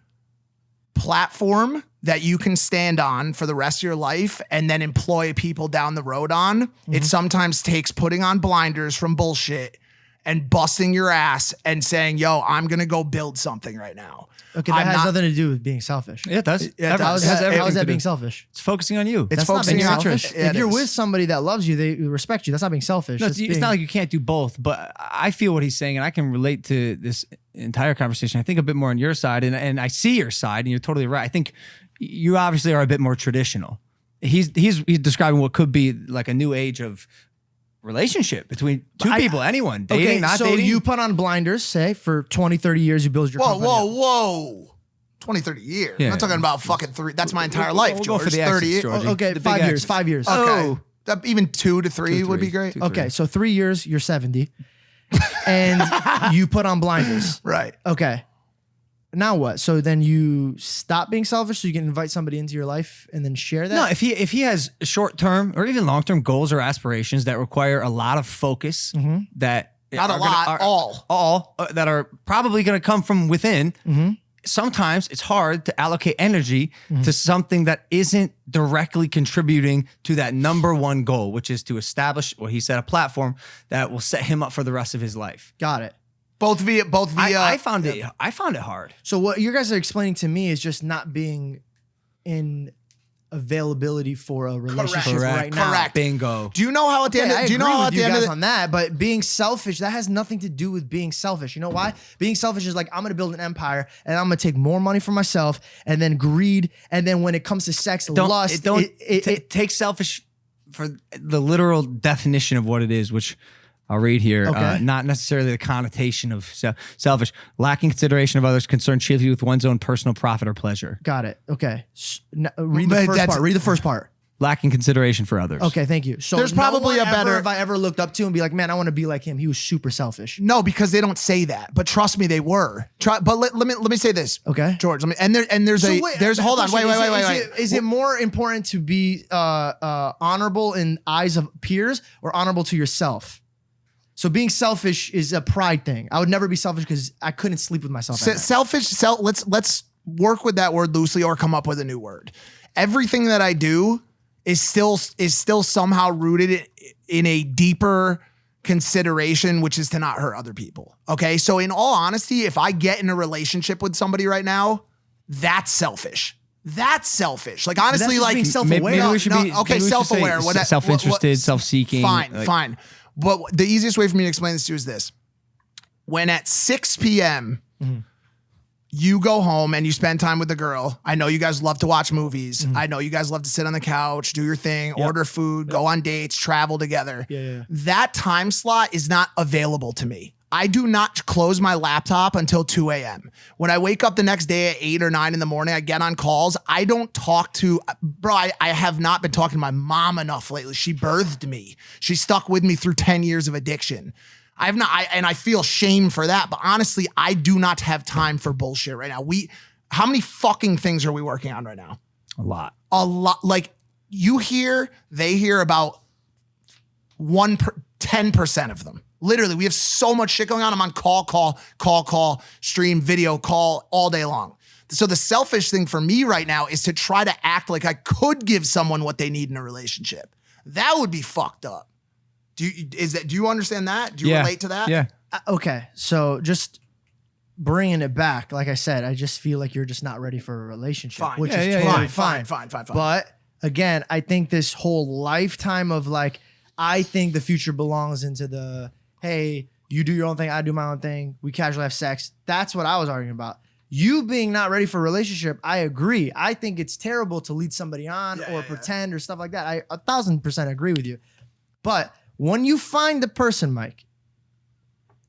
platform that you can stand on for the rest of your life and then employ people down the road on, it sometimes takes putting on blinders from bullshit and busting your ass and saying, yo, I'm going to go build something right now. Okay, that has nothing to do with being selfish. Yeah, it does. It does. How is that being selfish? It's focusing on you. It's That's not focusing being on selfish. Yeah, If it you're is. with somebody that loves you, they respect you. That's not being selfish. No, That's it's being- not like you can't do both, but I feel what he's saying, and I can relate to this entire conversation. I think a bit more on your side, and I see your side, and you're totally right. I think you obviously are a bit more traditional. He's describing what could be like a new age of relationship between two people, anyone, dating, Okay, not so dating. you put on blinders, say, for 20, 30 years, you build your company up. Whoa. 20, 30 years. Yeah. I'm not talking about fucking 3. That's my entire life, We'll George. go for the 30 exits, George. Okay, The big 5 years, exits. 5 years. Okay. Even 2 to 3 would be great. 2, 3. Okay, so 3 years, you're 70. And you put on blinders. Right. Okay. Now what? So then you stop being selfish so you can invite somebody into your life and then share that? No, if he has short term or even long term goals or aspirations that require a lot of focus, that Not a are lot, gonna, all. that are probably going to come from within. Mm-hmm. Sometimes it's hard to allocate energy to something that isn't directly contributing to that number one goal, which is to establish what he said, a platform that will set him up for the rest of his life. Got it. Both via. I found it hard. So what you guys are explaining to me is just not being in availability for a relationship right now. Correct. Bingo. Do you know how at the end? I Do you know agree how with at the you end of guys the, on that, but being selfish, that has nothing to do with being selfish. You know why? Being selfish is like, I'm gonna build an empire and I'm gonna take more money for myself, and then greed, and then when it comes to sex, lust, it takes selfish for the literal definition of what it is, which I'll read here. Okay. Not necessarily the connotation of selfish, lacking consideration of others, concerned chiefly with one's own personal profit or pleasure. Got it. Okay. Read the first part. Read the first part. Lacking consideration for others. Okay, thank you. So There's probably a better. Have I ever looked up to and be like, man, I want to be like him. He was super selfish. No, because they don't say that. But trust me, they were. But let me say this. Okay. George. Hold on. Wait. Is it more important to be honorable in eyes of peers or honorable to yourself? So being selfish is a pride thing. I would never be selfish because I couldn't sleep with myself. Selfish. Let's work with that word loosely or come up with a new word. Everything that I do is still somehow rooted in a deeper consideration, which is to not hurt other people. Okay. So in all honesty, if I get in a relationship with somebody right now, that's selfish. That's selfish. Like honestly, like being self-aware. Maybe we should be okay. Self-aware. Self-interested, self-seeking. Fine. But the easiest way for me to explain this to you is this. When at 6 p.m., you go home and you spend time with the girl. I know you guys love to watch movies. I know you guys love to sit on the couch, do your thing, order food, go on dates, travel together. Yeah. That time slot is not available to me. I do not close my laptop until 2 a.m. When I wake up the next day at 8 or 9 in the morning, I get on calls. I don't talk to, I have not been talking to my mom enough lately. She birthed me. She stuck with me through 10 years of addiction. And I feel shame for that. But honestly, I do not have time for bullshit right now. How many fucking things are we working on right now? A lot. Like they hear about 10% of them. Literally, we have so much shit going on. I'm on call, stream, video call all day long. So the selfish thing for me right now is to try to act like I could give someone what they need in a relationship. That would be fucked up. Do you understand that? Do you relate to that? Yeah. Okay. So just bringing it back, like I said, I just feel like you're just not ready for a relationship, Fine. which Yeah, is yeah, totally yeah. fine. Fine. But again, I think this whole lifetime of like, I think the future belongs into the, hey, you do your own thing, I do my own thing, we casually have sex. That's what I was arguing about. You being not ready for a relationship, I agree. I think it's terrible to lead somebody on or pretend or stuff like that. I 1,000% agree with you. But when you find the person, Mike,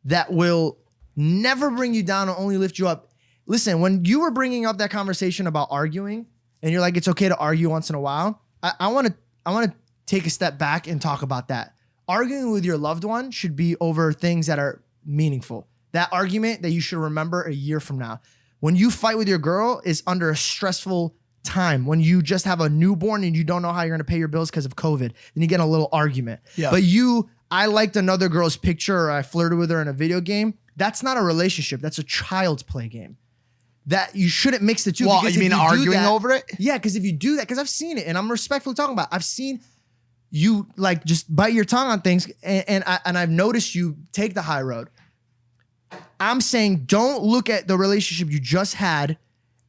that will never bring you down and only lift you up. Listen, when you were bringing up that conversation about arguing and you're like, it's okay to argue once in a while. I want to take a step back and talk about that. Arguing with your loved one should be over things that are meaningful. That argument that you should remember a year from now. When you fight with your girl is under a stressful time. When you just have a newborn and you don't know how you're going to pay your bills because of COVID, then you get in a little argument. Yeah. But I liked another girl's picture or I flirted with her in a video game. That's not a relationship. That's a child's play game. That you shouldn't mix the two. Well, you mean arguing over it? Yeah, because if you do that, because I've seen it and I'm respectfully talking about it. I've seen you like just bite your tongue on things and I've noticed you take the high road. I'm saying don't look at the relationship you just had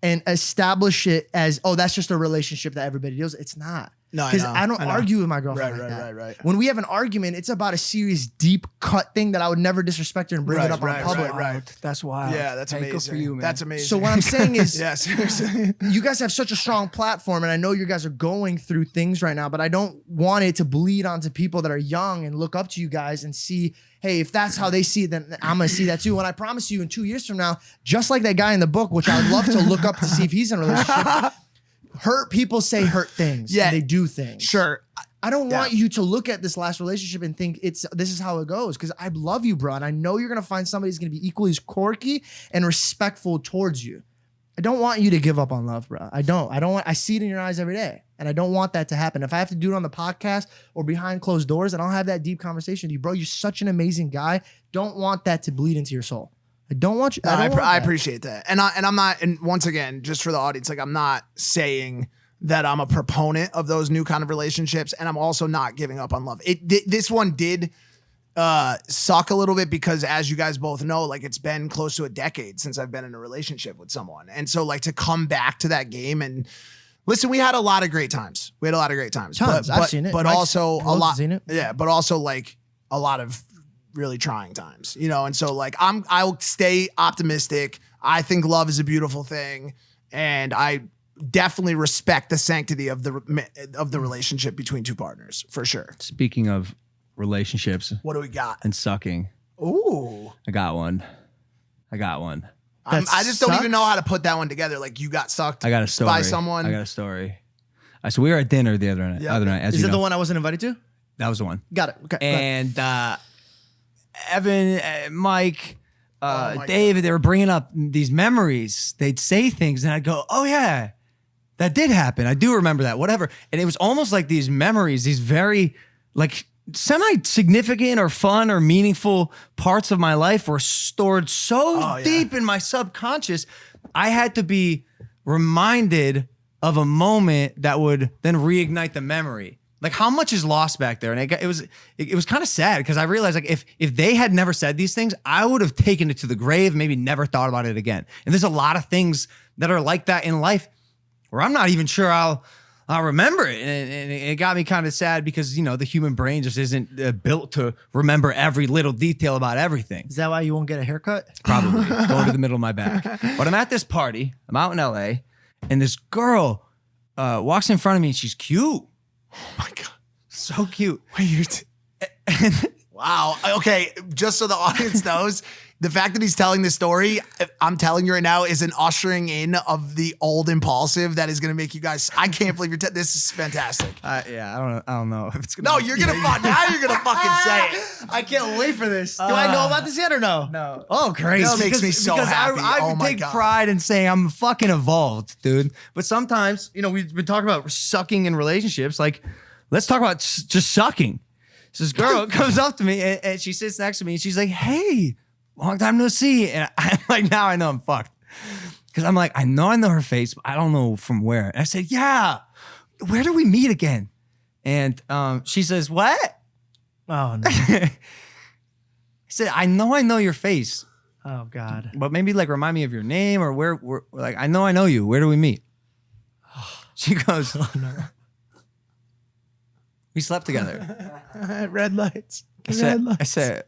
and establish it as, oh, that's just a relationship that everybody deals with. It's not. No, because I don't argue with my girlfriend like that. Right. When we have an argument, it's about a serious, deep cut thing that I would never disrespect her and bring it up on public. Right. That's wild. Yeah, that's amazing. Good for you, man. That's amazing. So what I'm saying is, yeah, seriously. You guys have such a strong platform, and I know you guys are going through things right now, but I don't want it to bleed onto people that are young and look up to you guys and see, hey, if that's how they see it, then I'm going to see that too. And I promise you in 2 years from now, just like that guy in the book, which I would love to look up to see if he's in a relationship, hurt people say hurt things. Yeah. And they do things. Sure. I don't want you to look at this last relationship and think this is how it goes, because I love you, bro. And I know you're going to find somebody who's going to be equally as quirky and respectful towards you. I don't want you to give up on love, bro. I don't want, I see it in your eyes every day. And I don't want that to happen. If I have to do it on the podcast or behind closed doors, and I'll have that deep conversation with you, bro. You're such an amazing guy. Don't want that to bleed into your soul. I don't want you. I appreciate that. And I'm not, and once again, just for the audience, like I'm not saying that I'm a proponent of those new kind of relationships. And I'm also not giving up on love. This one did suck a little bit because, as you guys both know, like it's been close to a decade since I've been in a relationship with someone. And so like to come back to that game and listen, we had a lot of great times. Tons. I've seen it. But Mike's also a lot. seen it. Yeah. But also like a lot of really trying times, you know? And so like I'll stay optimistic. I think love is a beautiful thing. And I definitely respect the sanctity of the relationship between two partners for sure. Speaking of relationships, What do we got? and sucking, Ooh. I got one. I just don't even know how to put that one together. Like you got sucked I got a story. by someone. I got a story. So we were at dinner the other night. Yeah. As Is you it know. the one I wasn't invited to? That was the one. Got it. Okay. go ahead. And Evan, Mike, my David, they were bringing up these memories. They'd say things, and I'd go, "Oh yeah, that did happen. I do remember that. Whatever." And it was almost like these memories, these very like semi-significant or fun or meaningful parts of my life were stored so deep in my subconscious. I had to be reminded of a moment that would then reignite the memory. Like how much is lost back there? And it was kind of sad because I realized like if they had never said these things, I would have taken it to the grave, maybe never thought about it again. And there's a lot of things that are like that in life where I'm not even sure I'll remember it. And it got me kind of sad because, you know, the human brain just isn't built to remember every little detail about everything. Is that why you won't get a haircut? Probably going to the middle of my back. But I'm at this party. I'm out in LA, and this girl walks in front of me, and she's cute. Oh my God. So cute. Wait, wow. Okay. Just so the audience knows, the fact that he's telling this story, I'm telling you right now, is an ushering in of the old Impaulsive that is going to make you guys. I can't believe this is fantastic. Yeah, I don't know if it's gonna. No, you're gonna now you're gonna fucking say it. I can't wait for this. Do I know about this yet or no? No. Oh, crazy. This makes me so happy. I Oh would my take God. pride in saying I'm fucking evolved, dude. But sometimes, you know, we've been talking about sucking in relationships. Like, let's talk about just sucking. So this girl comes up to me and she sits next to me and she's like, "Hey, long time no see." And I'm like, now I know I'm fucked. Because I'm like, I know her face, but I don't know from where. And I said, "Yeah, where do we meet again?" And she says, "What?" Oh, no. I said, I know your face, Oh, God. but maybe like remind me of your name or where like, I know you. Where do we meet? She goes, Oh, no. we slept together. Red lights. I said,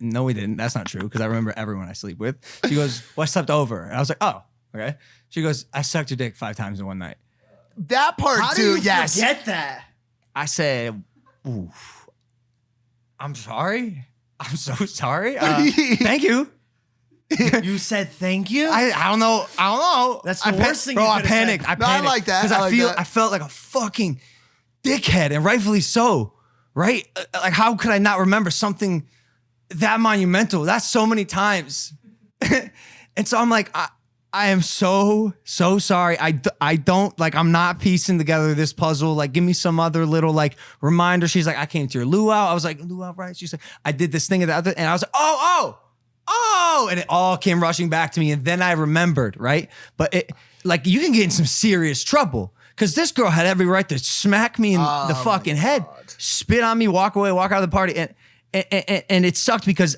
no, we didn't. That's not true because I remember everyone I sleep with. She goes, "Well, I slept over." And I was like, "Oh, okay." She goes, "I sucked your dick 5 times in one night." That part How do too. you Yes. forget that? I said, "Oof, I'm sorry. I'm so sorry. Thank you." You said thank you? I don't know. That's the I worst thing you I could've panicked. said. I No, I panicked. like that. Because I like that. I felt like a fucking dickhead, and rightfully so. Right? Like, how could I not remember something that monumental? That's so many times. And so I'm like, I am so sorry. I don't, like, I'm not piecing together this puzzle. Like, give me some other little, like, reminder. She's like, "I came to your luau." I was like, "Luau, right?" She's like, "I did this thing at the other," and I was like, oh. And it all came rushing back to me. And then I remembered, right? But it, like, you can get in some serious trouble because this girl had every right to smack me in the fucking head, spit on me, walk away, walk out of the party. And it sucked because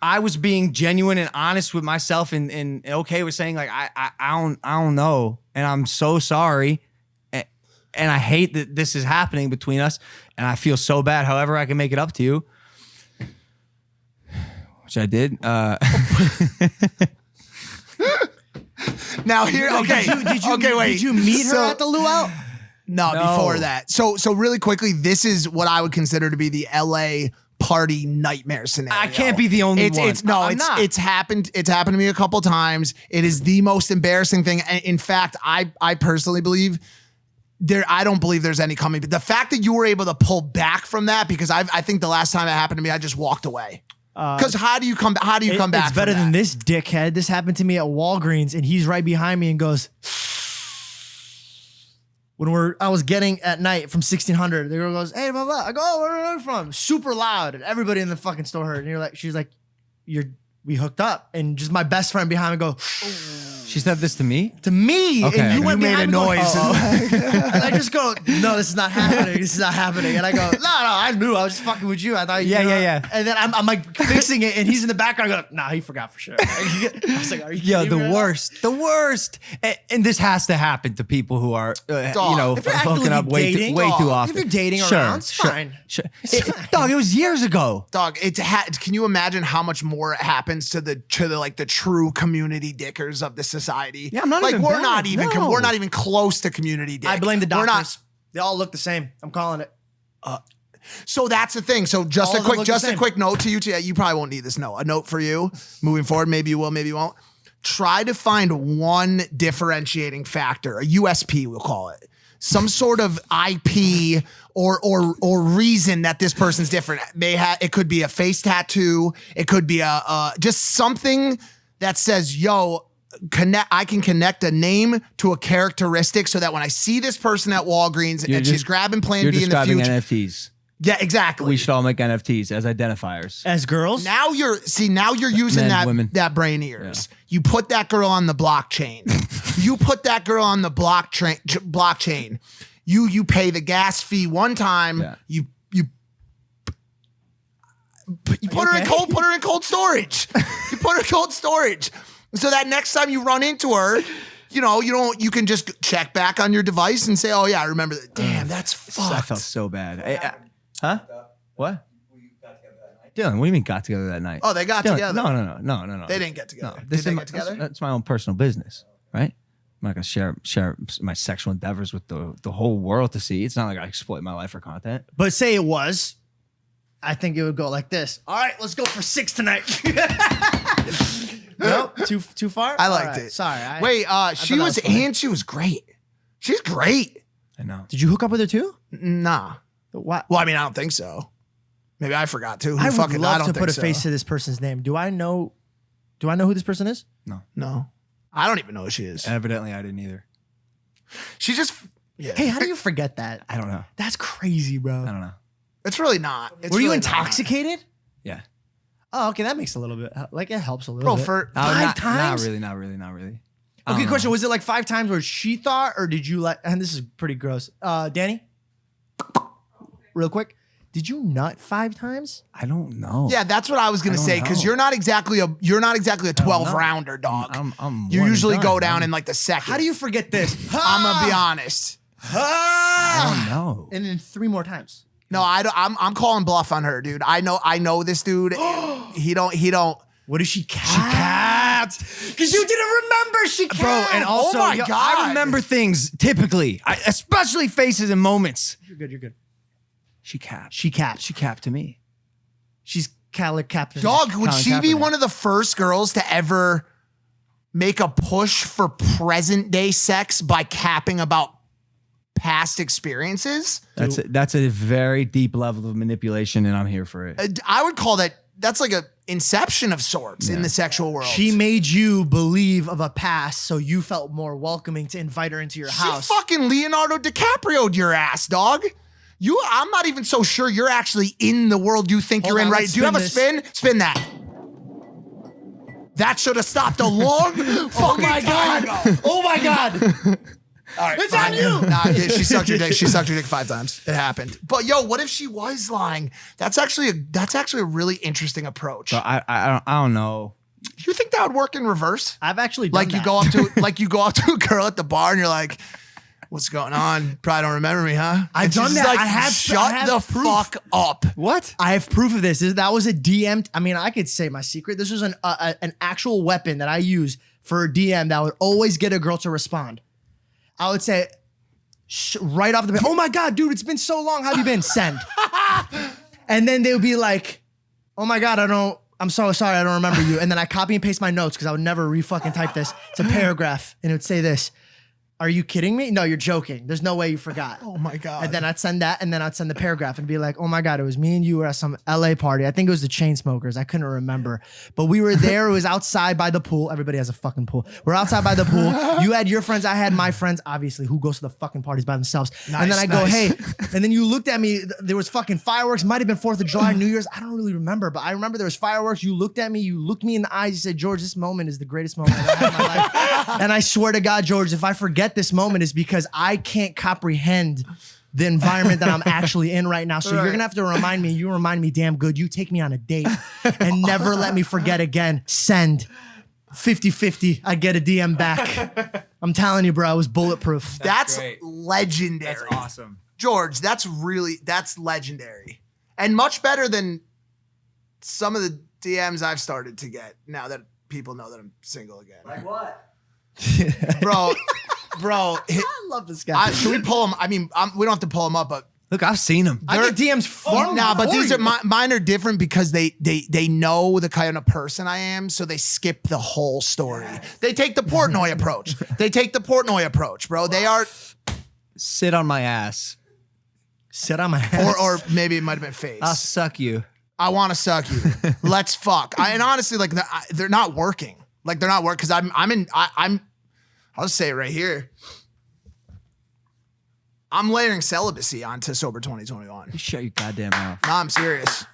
I was being genuine and honest with myself and okay with saying, like, I don't know. And I'm so sorry. And I hate that this is happening between us. And I feel so bad. However, I can make it up to you. Which I did. Now here, okay. Okay, wait. Did you meet her So- at the luau? No, before that. So really quickly, this is what I would consider to be the LA party nightmare scenario. I can't be the only one. I'm not. It's happened. It's happened to me a couple times. It is the most embarrassing thing. In fact, I personally believe I don't believe there's any coming. But the fact that you were able to pull back from that, because I think the last time it happened to me, I just walked away. Because how do you come back? It's from better than that? this dickhead. This happened to me at Walgreens, and he's right behind me and goes. When I was getting at night from 1600, the girl goes, "Hey, blah blah." I go, "Oh, where are you from?" Super loud, and everybody in the fucking store heard. And she's like, we hooked up, and just my best friend behind me go. She said this to me? To me, Okay. and you went made behind a me going, noise. and I just go, "No, this is not happening. This is not happening." And I go, "No, I knew. I was just fucking with you. I thought, Yeah. And then I'm like fixing it, and he's in the background. I go, "Nah, he forgot for sure." I was like, "Are you Yo, kidding the me right worst, the worst. And this has to happen to people who are, Dog, if you're hooking up actively dating, way too dog, often. if you're dating around, it's fine. Sure. It's fine. Dog, it was years ago. Dog, can you imagine how much more it happens to the true community dickers of the society? Yeah, I'm not like even we're bad, not even no. we're not even close to community dick. I blame the We're doctors. not. They all look the same. I'm calling it. So that's the thing. So All of them look the a same. quick note to you. You probably won't need this note. A note for you moving forward. Maybe you will. Maybe you won't. Try to find one differentiating factor, a USP, we'll call it. Some sort of IP or reason that this person's different. It could be a face tattoo. It could be just something that says, "Yo, I can connect a name to a characteristic, so that when I see this person at Walgreens and she's grabbing Plan You're B in the describing future." NFTs. Yeah, exactly. We should all make NFTs as identifiers. As girls, Now you're using Men, women. that brain ears. You put that girl on the blockchain. You put that girl on the blockchain. You pay the gas fee one time. Yeah. You put her in cold storage. You put her in cold storage. So that next time you run into her, you can just check back on your device and say, "Oh yeah, I remember that." Damn, that's fucked. I felt so bad. Huh? What? Dylan, what do you mean got together that night? Oh, they got Dylan, together. No. They didn't get together. No, Did they get together? That's my own personal business, right? I'm not gonna share my sexual endeavors with the whole world to see. It's not like I exploit my life for content. but say it was, I think it would go like this. All right, let's go for 6 tonight. Nope, too far. I liked All right, it. Sorry. Wait, thought she that was funny. and she was great. She's great. I know. Did you hook up with her too? Nah. What? Well, I mean, I don't think so. Maybe I forgot to. I would I love don't to think put a so. face to this person's name. Do I know who this person is? No, I don't even know who she is. Evidently, I didn't either. She just. Yeah. Hey, how do you forget that? I don't know. That's crazy, bro. I don't know. It's really not. It's Were you really not. intoxicated? Yeah. Oh, okay, that makes a little bit. Like it helps a little Bro, bit. for No, 5 times? Not really. Okay, question. Was it like 5 times where she thought, or did you like, and this is pretty gross. Danny? Real quick. Did you nut 5 times? I don't know. Yeah, that's what I was gonna I don't say, because know. you're not exactly a 12 rounder, dog. I'm You one and usually done. go down in like the second. How do you forget this? I'm gonna be honest. I don't know. And then 3 more times. No, I'm calling bluff on her, dude. I know this dude. he don't. What did she cap? She capped. Because you didn't remember she capped. Bro, and also, Oh my yo, God. I remember things typically, especially faces and moments. You're good. She capped. She capped. She capped to me. She's captain. Dog, would Colin she be Kaepernick. one of the first girls to ever make a push for present day sex by capping about past experiences? That's a very deep level of manipulation, and I'm here for it. I would call that's like a inception of sorts in the sexual world. She made you believe of a past, so you felt more welcoming to invite her into your house. She fucking Leonardo DiCaprio'd your ass, dog. I'm not even so sure you're actually in the world you think Hold you're in, on, right? let's Do you have a spin spin? Spin that. That should have stopped a long fucking time ago. Oh my God. All right, It's fine. on you. Nah, yeah, she sucked your dick. She sucked your dick 5 times. It happened. But yo, what if she was lying? That's actually a really interesting approach. So I don't know. Do you think that would work in reverse? I've actually done Like you go up to a girl at the bar and you're like, "What's going on? Probably don't remember me, huh?" I've And she's done that. Like, I have shut the proof. fuck up. What? I have proof of this. That was a DM. I mean, I could say my secret. This was an actual weapon that I used for a DM that would always get a girl to respond. I would say right off the bat, "Oh my God, dude, it's been so long. How have you been?" Send. And then they would be like, "Oh my God, I'm so sorry, I don't remember you." And then I copy and paste my notes because I would never re-fucking type this. It's a paragraph and it would say this. Are you kidding me? No, you're joking. There's no way you forgot. Oh my God. And then I'd send that, and then I'd send the paragraph and be like, oh my God, it was me and you were at some LA party. I think it was the Chainsmokers. I couldn't remember. But we were there. It was outside by the pool. Everybody has a fucking pool. We're outside by the pool. You had your friends. I had my friends. Obviously, who goes to the fucking parties by themselves? And then I go, hey, and then you looked at me. There was fucking fireworks. Might have been 4th of July, New Year's. I don't really remember. But I remember there was fireworks. You looked at me. You looked me in the eyes. You said, George, this moment is the greatest moment I've had in my life. And I swear to God, George, if I forget this moment, it's because I can't comprehend the environment that I'm actually in right now. So you're gonna have to remind me. You remind me damn good. You take me on a date and never let me forget again. Send 50-50. I get a DM back. I'm telling you, bro, I was bulletproof. That's great. legendary. That's awesome. George, that's legendary. And much better than some of the DMs I've started to get now that people know that I'm single again. Like what? Bro, I love this guy. should we pull him? I mean, we don't have to pull him up, but Look, I've seen him. I get DMs from but these you. are mine are different because they know the kind of person I am, so they skip the whole story. They take the Portnoy approach. Bro. They are, Sit on my ass. Sit on my ass. or maybe it might have been face. I'll suck you. I want to suck you. Let's fuck. And honestly, like they're not working. Like they're not working because I'll just say it right here. I'm layering celibacy onto Sober 2021. You shut your goddamn mouth. No, I'm serious.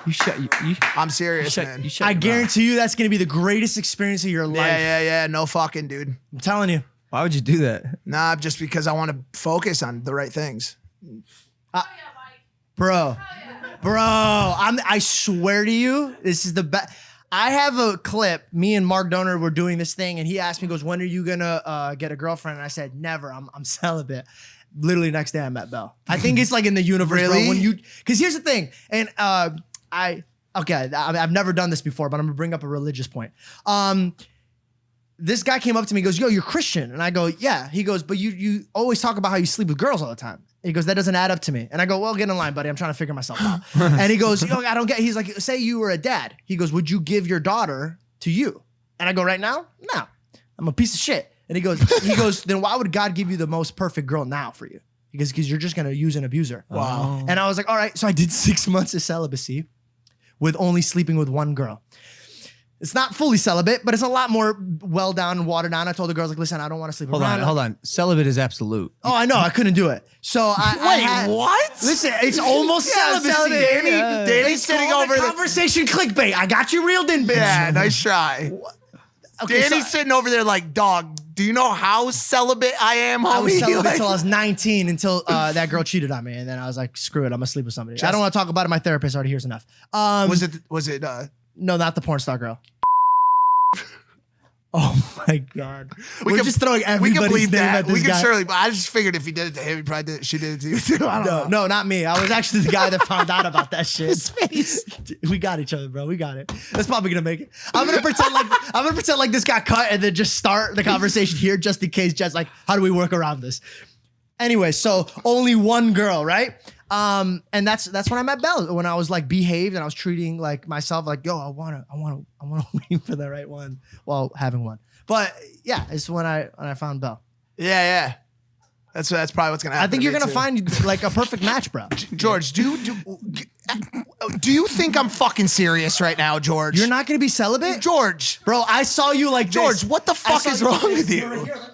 You shut you. I'm serious, shut, man. you shut I your mouth. guarantee you that's gonna be the greatest experience of your life. Yeah. No fucking, dude. I'm telling you. Why would you do that? Nah, just because I want to focus on the right things. Bro, I swear to you, this is the best. I have a clip. Me and Mark Donor were doing this thing, and he asked me, "Goes, when are you gonna get a girlfriend?" And I said, "Never. I'm celibate." Literally next day, I met Belle. I think it's like in the universe, Really? bro. When you, because here's the thing, and I've never done this before, but I'm gonna bring up a religious point. This guy came up to me, he goes, "Yo, you're Christian," and I go, "Yeah." He goes, "But you always talk about how you sleep with girls all the time." He goes, "That doesn't add up to me." And I go, "Well, get in line, buddy. I'm trying to figure myself out." And he goes, "Yo, I don't get." He's like, "Say you were a dad." He goes, "Would you give your daughter to you?" And I go, "Right now? No. I'm a piece of shit." And he goes, "Then why would God give you the most perfect girl now for you?" He goes, "Because you're just gonna use and abuse her." Wow. And I was like, "All right." So I did 6 months of celibacy with only sleeping with one girl. It's not fully celibate, but it's a lot more well down and watered down. I told the girls, like, "Listen, I don't want to sleep Hold around." on, hold on. Celibate is absolute. Oh, I know. I couldn't do it. So I what? Listen, it's almost celibacy. Danny's sitting over there. Conversation clickbait. I got you reeled in, bitch. Yeah, nice try. Okay, Danny's sitting over there like, dog, do you know how celibate I am, homie? I was celibate Like- until I was 19, until that girl cheated on me, and then I was like, "Screw it, I'm gonna sleep with somebody." I don't want to talk about it. My therapist already hears enough. was it No, not the porn star girl. Oh my God. We We're can- just throwing we can everybody's believe name that. at this We can guy. surely, but I just figured if he did it to him, he probably did. She did it to you too. I don't know. No, not me. I was actually the guy that found out about that shit. His face. We got each other, bro. We got it. That's probably gonna make it. I'm gonna pretend like this got cut and then just start the conversation here just in case. Just like, how do we work around this? Anyway, so only one girl, right? And that's when I met Belle. When I was like behaved and I was treating like myself like, yo, I wanna wait for the right one while having one. But yeah, it's when I found Belle. Yeah. That's probably what's gonna happen. I think to you're me, gonna too. find like a perfect match, bro. George. Do you think I'm fucking serious right now, George? You're not gonna be celibate, George. bro. I saw you like George, this. what the I fuck saw is you wrong like with this. you? You're right here.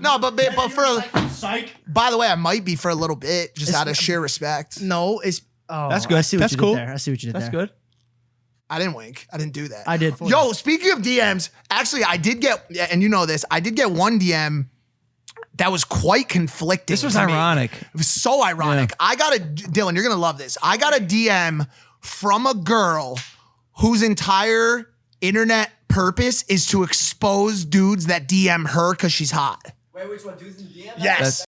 No, but for Psych. by the way, I might be for a little bit, just out of sheer respect. No, it's That's good. I see what That's you cool. did there. I see what you did That's there. good. I didn't wink. I didn't do that. I did. For Yo, you. speaking of DMs, actually, I did get, and you know this, I did get one DM that was quite conflicting. This was to me. ironic. It was so ironic. Yeah. I got Dylan, you're gonna love this. I got a DM from a girl whose entire internet purpose is to expose dudes that DM her because she's hot. Wait, which one? Dudes in DM? Yes.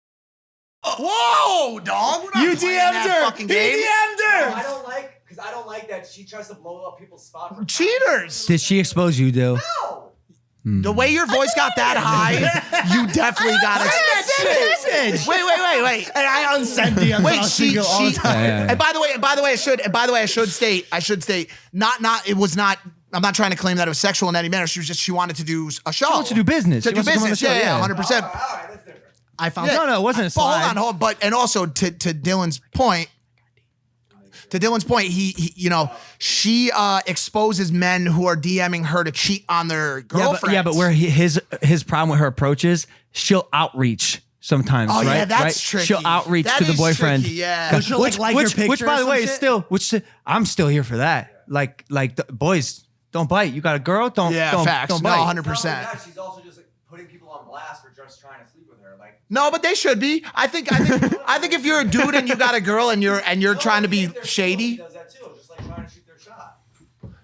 Whoa, dog. We're not You playing DM'd that her. fucking He game. DM'd her. I don't like that she tries to blow up people's spot. For Cheaters. Did she expose you, Dill? No! The way your voice got that high, you definitely got it. Wait. And I unsent DMs. Wait, I was she, single all the time. Yeah. and by the way, I should state, it was not I'm not trying to claim that it was sexual in any manner. She wanted to do a show. She wants to do business. To She do wants to come on the business. show, Yeah, yeah. 100%. All right, that's different. I found No, it wasn't a But slide. hold on, and also to Dylan's point. To Dylan's point, he you know, she exposes men who are DMing her to cheat on their girlfriends. Yeah, but where his problem with her approach is, she'll outreach sometimes. Oh, right? yeah, that's right? tricky. She'll outreach That to the is boyfriend. tricky, yeah. She'll, like, your which, picture by or the some way, is shit? still I'm still here for that. Like the boys, don't bite. You got a girl, don't facts. don't No, bite. 100%. Not only that, she's also just like putting people on blast for just trying to sleep with her. Like, No, but they should be. I think if you're a dude and you got a girl and you're trying to be shady. She does that too, just like trying to shoot their shot.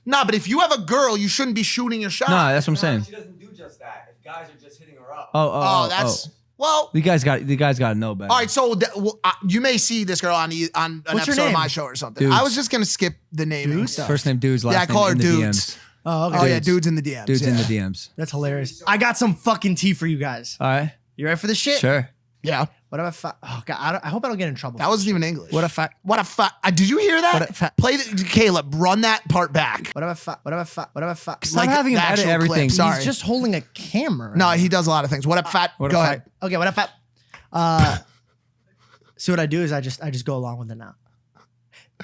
No, but if you have a girl, you shouldn't be shooting your shot. No, that's what I'm saying. She doesn't do just that. If guys are just hitting her up. Oh, that's well. You guys got to know better. All right, so you may see this girl on an What's her episode of name? my show or something. Dudes. I was just gonna skip the naming stuff. First name dudes, last Yeah, I call her name in the dudes. DMs. Oh, okay. Oh yeah, dudes in the DMs. Dudes in yeah. the DMs. That's hilarious. I got some fucking tea for you guys. All right, You ready for this shit? sure. Yeah, What if oh god, I hope I don't get in trouble. that wasn't even English. What a fact. What a fuck! Did you hear that? What a fa- Play Caleb. Run that part back. What if I Stop having the him edit actual everything. clip. Sorry. He's just holding a camera. No, he does a lot of things. What up, fat? What Go a ahead. fact. Okay, what if so what I do is I just go along with it now.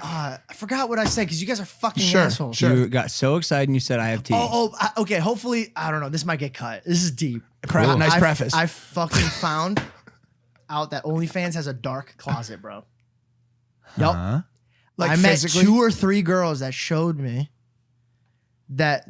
I forgot what I said because you guys are fucking Sure, assholes. sure. You got so excited and you said I have tea. Okay. Hopefully, I don't know. This might get cut. This is deep. Nice I- preface. I fucking found out that OnlyFans has a dark closet, bro. Yup. Huh? Like I met physically? 2 or 3 girls that showed me that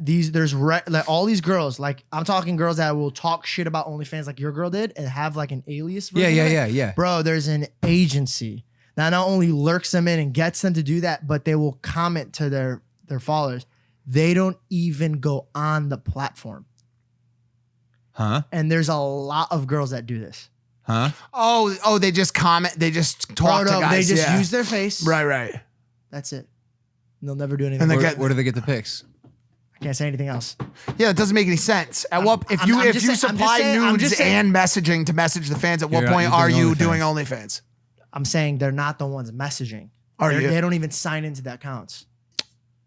like all these girls, like I'm talking girls that will talk shit about OnlyFans like your girl did and have like an alias. Yeah, version of yeah, it. yeah, yeah. Bro, there's an agency that not only lurks them in and gets them to do that, but they will comment to their followers. They don't even go on the platform. Huh? And there's a lot of girls that do this. Huh? Oh, they just comment. They just talk Bro, to no, guys. they just yeah. use their face. Right. That's it. They'll never do anything. And they Where, get- where do they get the pics? I can't say anything else. Yeah, it doesn't make any sense. At what if I'm you just saying- I'm supply just saying- I'm nudes just saying- and messaging to message the fans, at what You're point doing are you OnlyFans. doing OnlyFans? I'm saying they're not the ones messaging. Are you? They don't even sign into the accounts.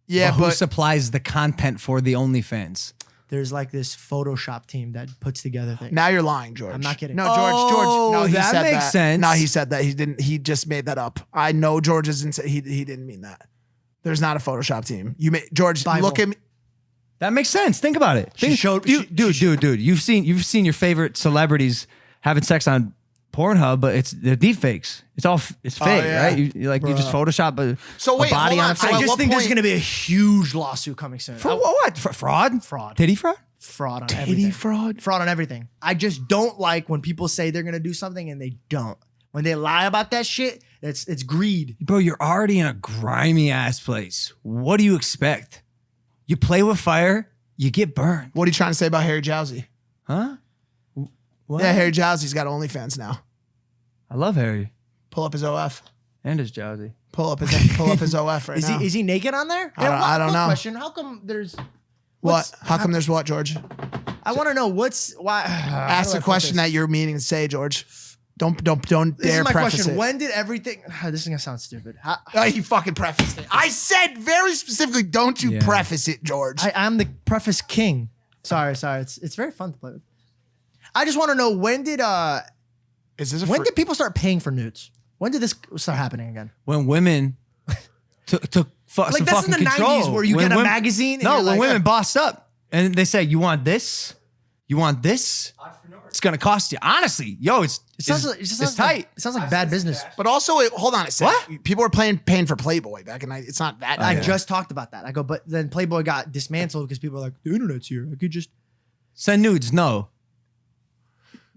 Yeah, But who but supplies the content for the OnlyFans? There's like this Photoshop team that puts together things. now you're lying, George. I'm not kidding. No, George. No, he that said makes that. sense. No, he said that. He didn't. He just made that up. I know George isn't. He didn't mean that. There's not a Photoshop team. You may George. Bible. Look at me. That makes sense. Think about it. She Think- showed- you, she- dude. You've seen your favorite celebrities having sex on Pornhub, but they're deep fakes. It's fake, yeah. right? You just Photoshop So wait, a body hold on. on. So a at I face. just what think there's point- going to be a huge lawsuit coming soon. For what? For fraud? Fraud. Titty fraud? Fraud on Titty everything. fraud? Fraud on everything. I just don't like when people say they're going to do something and they don't. When they lie about that shit, it's greed. Bro, you're already in a grimy ass place. What do you expect? You play with fire, you get burned. What are you trying to say about Harry Jowsey? Huh? What? Yeah, Harry Jowsey's got OnlyFans now. I love Harry Pull up his OF. and his Jowsey. Pull up his OF right Is now. he naked on there? I don't know. Question: how come there's What? How come there's what, George? I want to know why. Ask the question that you're meaning to say, George. Don't This dare is my preface question. it. When did everything? This is gonna sound stupid. Oh, he fucking prefaced it. I said very specifically, don't you Yeah. preface it, George. I'm the preface king. Sorry. It's very fun to play with. I just want to know when did Is this a when did people start paying for nudes? When did this start happening again? When women took some Like, that's in fucking the 90s control. where you When get a women- magazine and No, you're when like, women bossed up and they say, "You want this? You want this? It's gonna cost you." Honestly, yo, it's tight. It sounds like bad business. But also, hold on a sec. What? People were paying for Playboy back in the night. It's not that. I bad. just talked about that. I go, but then Playboy got dismantled because people are like, the internet's here. I could just. Send nudes, no.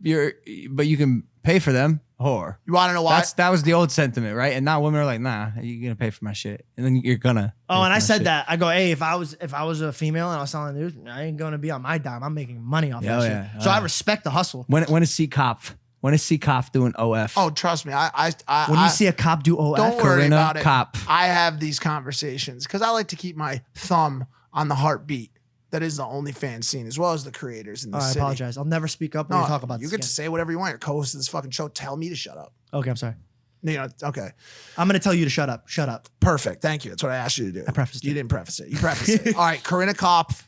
But you can pay for them, whore. You want to know why? That was the old sentiment, right? And now women are like, "Nah, you're gonna pay for my shit," and then you're gonna. Oh, pay and for I my said shit. that. I go, hey, if I was a female and I was selling nudes, I ain't gonna be on my dime. I'm making money off Yeah, that yeah. shit. So I respect the hustle. When is C Kopf? When is C Kopf doing OF? Oh, trust me. When you see a cop do OF, don't worry Corinna, about it. cop. I have these conversations because I like to keep my thumb on the heartbeat. That is the OnlyFans scene, as well as the creators in the I city. apologize. I'll never speak up when No, you talk about you this get to again. say whatever you want. You're co-host of this fucking show. Tell me to shut up. Okay, I'm sorry. You know, okay. I'm gonna tell you to shut up. Shut up. Perfect. Thank you. That's what I asked you to do. I prefaced You it. didn't preface it. You prefaced it. All right, Corinna Kopf,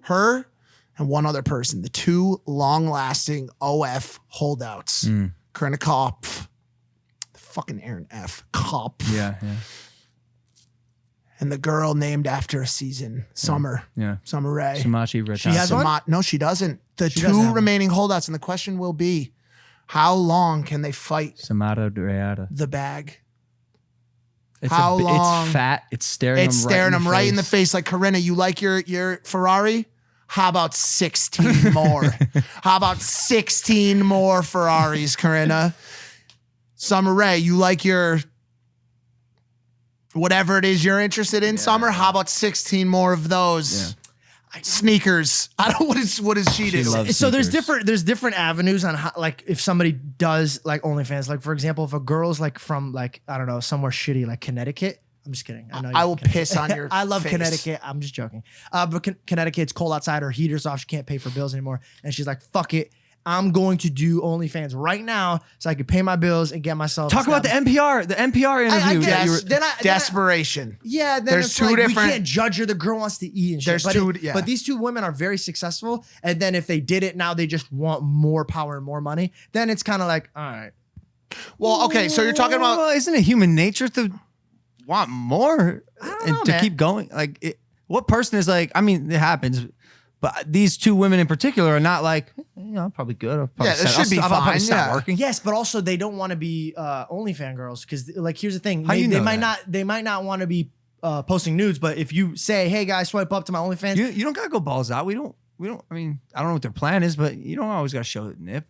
her and one other person, the two long-lasting OF holdouts. Corinna Kopf, the fucking Aaron F. Kopf. Yeah. And the girl named after a season, Sommer. Yeah. Sommer Ray. Samachi She has one? No, she doesn't. The She doesn't two have remaining holdouts, and the question will be, how long can they fight Samara Dreada. the bag? It's How long? It's fat. It's staring. It's staring them right in the face. Like, Corinna, you like your Ferrari? How about 16 more? How about 16 more Ferraris, Corinna? Summer Ray, you like your whatever it is you're interested in, Summer? How about 16 more of those? Sneakers. I don't. What does she do? loves So there's sneakers. different avenues on how, like, if somebody does like OnlyFans, like for example, if a girl's like from like, I don't know, somewhere shitty like Connecticut. I'm just kidding. I know. I will piss on your I love face. Connecticut. I'm just joking. But Connecticut, it's cold outside. Her heater's off. She can't pay for bills anymore. And she's like, fuck it. I'm going to do OnlyFans right now so I can pay my bills and get myself. Talk about the NPR. The NPR interview. guess. that you were- Then Desperation. Yeah, then There's it's two like, different- we can't judge her. The girl wants to eat and shit. There's but two- it- yeah. But these two women are very successful. And then if they did it now, they just want more power and more money. Then it's kind of like, all right. Well, okay, so you're talking about Well, isn't it human nature to want more and know, to man. keep going? Like, what person is like? I mean, it happens, but these two women in particular are not like, I'm probably good. I'll probably Yeah, it should be I'll probably fine, stop yeah. working. Yes, but also they don't want to be OnlyFans girls because, like, here's the thing: How they, you they know might that? not. They might not want to be posting nudes. But if you say, "Hey guys, swipe up to my OnlyFans," You don't gotta go balls out. We don't. I mean, I don't know what their plan is, but you don't always gotta show it nip.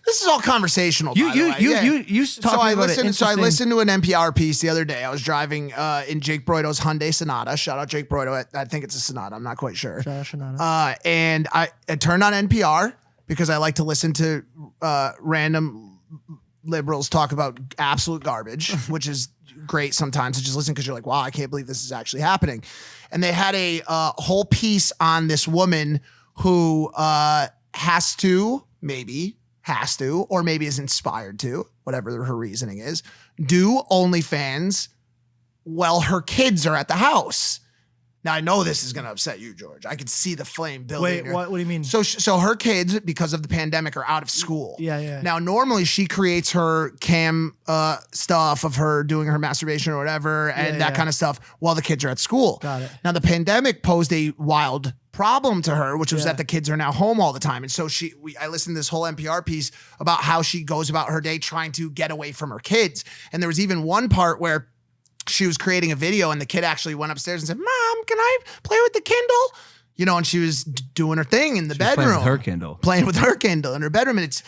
this is all conversational. by the way. Yeah. You So talking I about it listened. So I interesting- listened to an NPR piece the other day. I was driving in Jake Broido's Hyundai Sonata. Shout out Jake Broido. I think it's a Sonata. I'm not quite sure. And I turned on NPR because I like to listen to random liberals talk about absolute garbage, which is great sometimes to just listen because you're like, wow, I can't believe this is actually happening. And they had a whole piece on this woman who has to, or maybe is inspired to, whatever her reasoning is, do OnlyFans while her kids are at the house. Now, I know this is going to upset you, George. I can see the flame building. Wait, in her- what do you mean? So her kids, because of the pandemic, are out of school. Yeah. Now, normally she creates her cam stuff of her doing her masturbation or whatever and that yeah. kind of stuff while the kids are at school. Got it. Now, the pandemic posed a wild problem to her, which was Yeah. that the kids are now home all the time. And so I listened to this whole NPR piece about how she goes about her day trying to get away from her kids. And there was even one part where she was creating a video and the kid actually went upstairs and said, Mom, can I play with the Kindle? You know, and she was doing her thing in the bedroom. playing with her Kindle. Playing with her Kindle in her bedroom. And it's,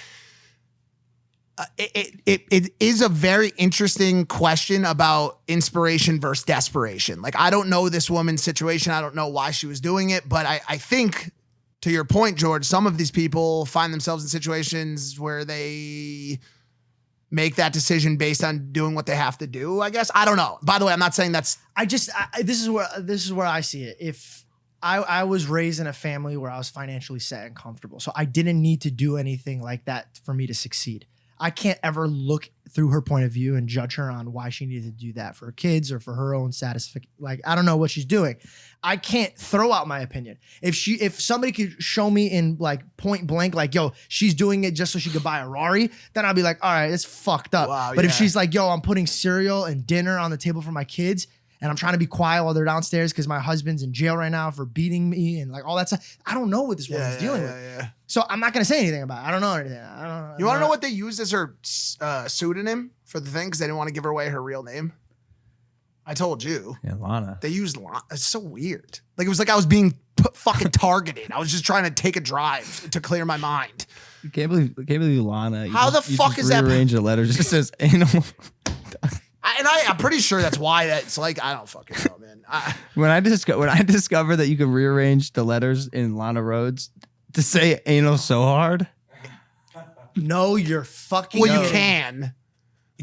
it is a very interesting question about inspiration versus desperation. Like, I don't know this woman's situation. I don't know why she was doing it, but I think, to your point, George, some of these people find themselves in situations where they make that decision based on doing what they have to do, I guess. I don't know. By the way, I'm not saying that's... This is where I see it. If I was raised in a family where I was financially set and comfortable, so I didn't need to do anything like that for me to succeed. I can't ever look through her point of view and judge her on why she needed to do that for her kids or for her own satisfaction. Like, I don't know what she's doing. I can't throw out my opinion. If somebody could show me in like point blank, like, yo, she's doing it just so she could buy a Rari, then I'll be like, all right, it's fucked up. Wow, but if yeah. she's like, yo, I'm putting cereal and dinner on the table for my kids and I'm trying to be quiet while they're downstairs because my husband's in jail right now for beating me and like all that stuff, I don't know what this woman's dealing with. Yeah. So I'm not going to say anything about it. I don't know anything. You want to know what they used as her pseudonym for the thing? Because they didn't want to give her away her real name. I told you. Yeah, Lana. They used Lana. It's so weird. Like, it was like I was being fucking targeted. I was just trying to take a drive to clear my mind. Can't believe Lana. How the fuck is that- Rearrange the letters. It just says anal. I'm pretty sure that's why that's like, I don't fucking know, man. When I discovered that you could rearrange the letters in Lana Rhodes to say anal so hard. No, you're fucking. Well, you kidding. can.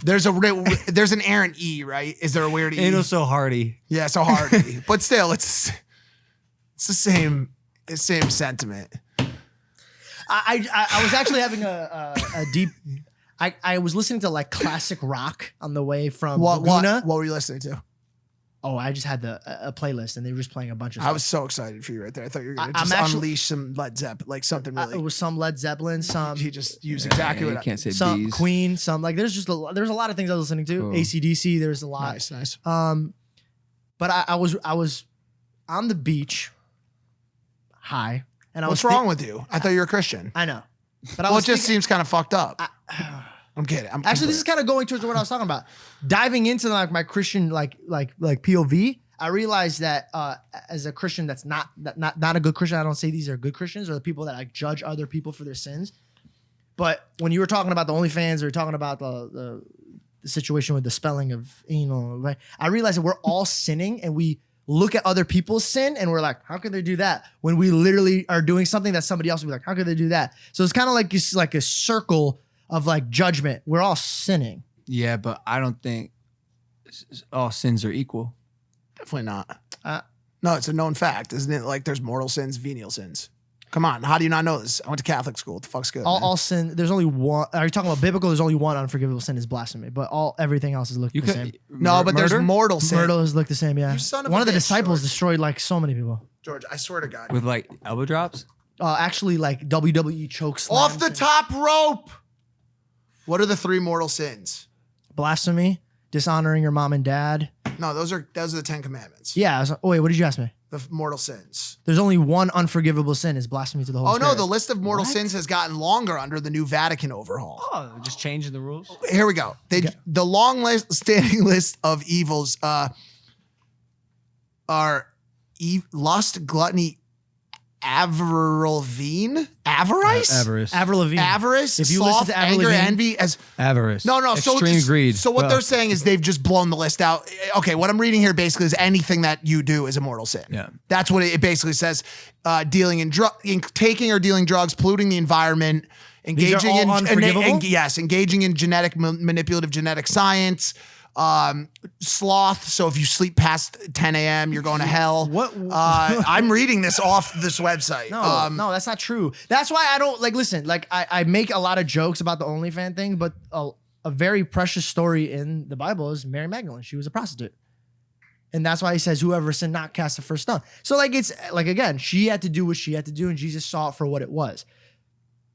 There's an Aaron E, right? Is there a weird E? Anal so hardy. Yeah, so hardy. But still, it's the same sentiment. I was actually having a deep. I was listening to like classic rock on the way from What Laguna. what were you listening to? Oh, I just had a playlist and they were just playing a bunch of I stuff. was so excited for you right there. I thought you were gonna I'm just actually- unleash some Led Zeppelin, like something really. It was some Led Zeppelin, some he just used exactly you what can't say some bees. Queen, some like there's a lot of things I was listening to. Cool. AC/DC, there's a lot. Nice. But I was on the beach, high, and I What's was wrong with you? I thought you were a Christian. I know, but I Well, was it just thinking- seems kind of fucked up. I'm kidding. Actually, this is kind of going towards what I was talking about. Diving into like my Christian like POV, I realized that as a Christian that's not a good Christian, I don't say these are good Christians or the people that like judge other people for their sins. But when you were talking about the OnlyFans or talking about the situation with the spelling of anal, right? I realized that we're all sinning and we look at other people's sin and we're like, how could they do that? When we literally are doing something that somebody else would be like, how could they do that? So it's kind of like it's like a circle of like judgment. We're all sinning. Yeah, but I don't think all sins are equal. Definitely not. Uh, No, it's a known fact, isn't it? Like there's mortal sins, venial sins. Come on, how do you not know this? I went to Catholic school. What the fuck's good? man? all sin. There's only one. Are you talking about biblical? There's only one unforgivable sin is blasphemy, but everything else is looked the same. No, but there's mortal sin. Murder is looked the same. Yeah. You son of One a of the bitch, disciples George. destroyed like so many people. George, I swear to God. with like elbow drops. Actually, like WWE choke slams. Off the and top rope. What are the 3 mortal sins? Blasphemy, dishonoring your mom and dad. No, those are the 10 Commandments. Yeah. Wait, what did you ask me? The mortal sins. There's only one unforgivable sin is blasphemy to the Holy Oh Spirit. no, the list of mortal sins has gotten longer under the new Vatican overhaul. Oh, just changing the rules. Here we go. The long standing list of evils are lust, gluttony, avarice, Avril Lavigne. avarice, If you sloth, listen to Avril anger, Lavigne- envy, as Avarice. no, Extreme greed. So what Well, they're saying is they've just blown the list out. Okay, what I'm reading here basically is anything that you do is a mortal sin. Yeah. That's what it basically says. Dealing in taking or dealing drugs, polluting the environment, engaging all in unforgivable? yes, engaging in manipulative genetic science. Sloth. So if you sleep past 10 a.m., you're going to hell. What- I'm reading this off this website. No, that's not true. That's why I don't like listen. Like I make a lot of jokes about the OnlyFans thing, but a very precious story in the Bible is Mary Magdalene. She was a prostitute, and that's why he says, "Whoever sinned not cast the first stone." So like it's like again, she had to do what she had to do, and Jesus saw it for what it was.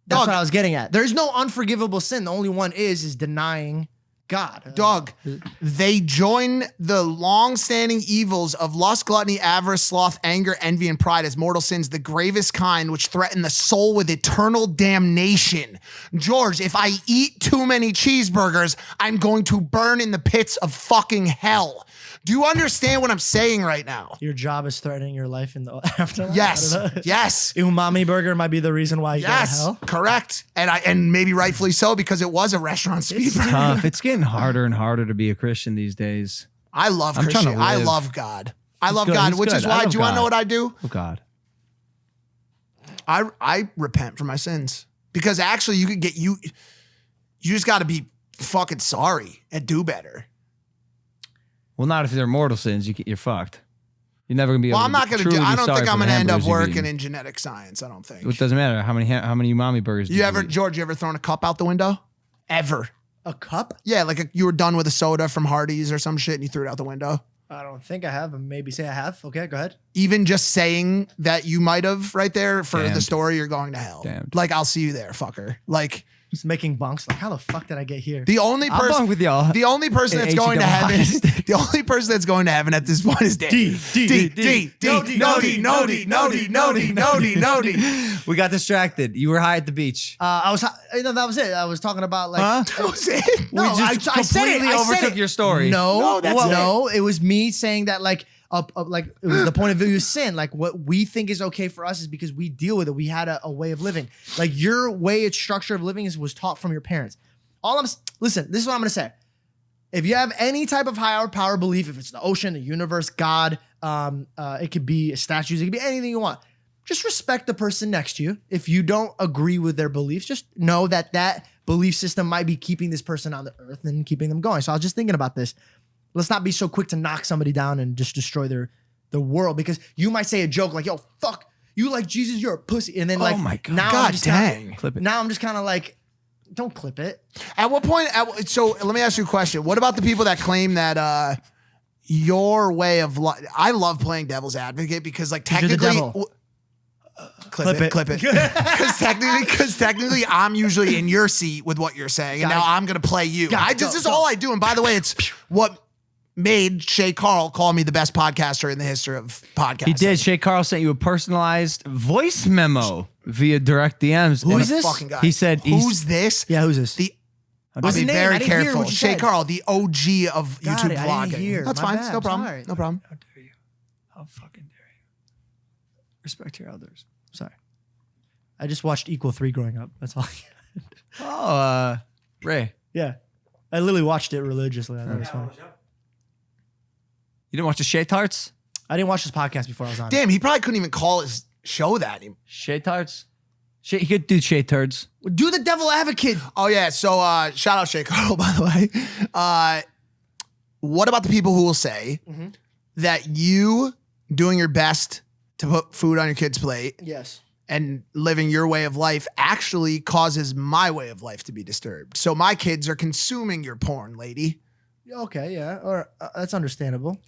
That's Dog. what I was getting at. There's no unforgivable sin. The only one is denying God. Dog, they join the long-standing evils of lust, gluttony, avarice, sloth, anger, envy, and pride as mortal sins, the gravest kind which threaten the soul with eternal damnation. George, if I eat too many cheeseburgers, I'm going to burn in the pits of fucking hell. Do you understand what I'm saying right now? Your job is threatening your life in the afterlife. Yes. I don't know. Yes. Umami burger might be the reason why you go to Yes. hell. Correct. And maybe rightfully so because it was a restaurant speed burger. Tough. It's getting harder and harder to be a Christian these days. I love I'm trying to Christian. I live. love God. I love good. God, He's which good. is I why. love Do you want to know God. what I do? Oh God. I repent for my sins because actually you just got to be fucking sorry and do better. Well, not if they're mortal sins. You're fucked. You're never gonna be. Well, able I'm not gonna do. truly I be don't sorry think for I'm the gonna end up hamburgers you've working eaten. in genetic science. I don't think. It doesn't matter how many umami burgers. You ever, George? You ever thrown a cup out the window? Ever? A cup? Yeah, like you were done with a soda from Hardee's or some shit, and you threw it out the window. I don't think I have. Maybe say I have. Okay, go ahead. Even just saying that you might have right there for the Damned. story, you're going to hell. Damned. Like I'll see you there, fucker. Like Just making bunks. Like, how the fuck did I get here? the only I'll person bunk with y'all. The only person In that's going to H-E-double heaven, hockey the only person that's going to heaven at this point is Dan. No D. We got distracted. You were high at the beach. I was. No, that was it. I was talking about like. Huh? That was it. No, We just I said it. completely I said overtook it. your story. No, that's it. no. It was me saying that like. Like it was the point of view of sin. Like what we think is okay for us is because we deal with it. We had a way of living. Like your way, its structure of living was taught from your parents. Listen. This is what I'm gonna say. If you have any type of higher power belief, if it's the ocean, the universe, God, it could be statues, it could be anything you want. Just respect the person next to you. If you don't agree with their beliefs, just know that that belief system might be keeping this person on the earth and keeping them going. So I was just thinking about this. Let's not be so quick to knock somebody down and just destroy their world, because you might say a joke like, yo, fuck, you like Jesus, you're a pussy. And then like, my God. now God I'm just dang. Flip it. now I'm just kind of like Don't clip it. At what point? So let me ask you a question. What about the people that claim that your way of life? I love playing devil's advocate because, like, You're the technically, devil. clip it. Because technically, I'm usually in your seat with what you're saying, and now I'm gonna play you. This is all I do. And by the way, it's what made Shay Carl call me the best podcaster in the history of podcasting. He did. Shay Carl sent you a personalized voice memo via direct DMs. Who And is this? Fucking guy. He said, "Who's this?" Yeah, who's this? I'll What's be his name? very I didn't hear careful. what you Shay said. Carl, the OG of Got YouTube it. I vlogging. didn't hear. That's My fine. bad. No problem. Sorry. No problem. How dare you? How fucking dare you? Respect your elders. Sorry. I just watched Equal 3 growing up. That's all. Oh, Ray. Yeah. I literally watched it religiously. I thought it was funny. You didn't watch the Shay Tarts? I didn't watch this podcast before I was on it. Damn, he probably couldn't even call his show that. Shay Tarts? He could do Shay Turds. Do the devil advocate. Oh yeah. So shout out Shay Carl, by the way. What about the people who will say that you doing your best to put food on your kid's plate Yes. and living your way of life actually causes my way of life to be disturbed? So my kids are consuming your porn, lady. Okay, yeah. Or that's understandable.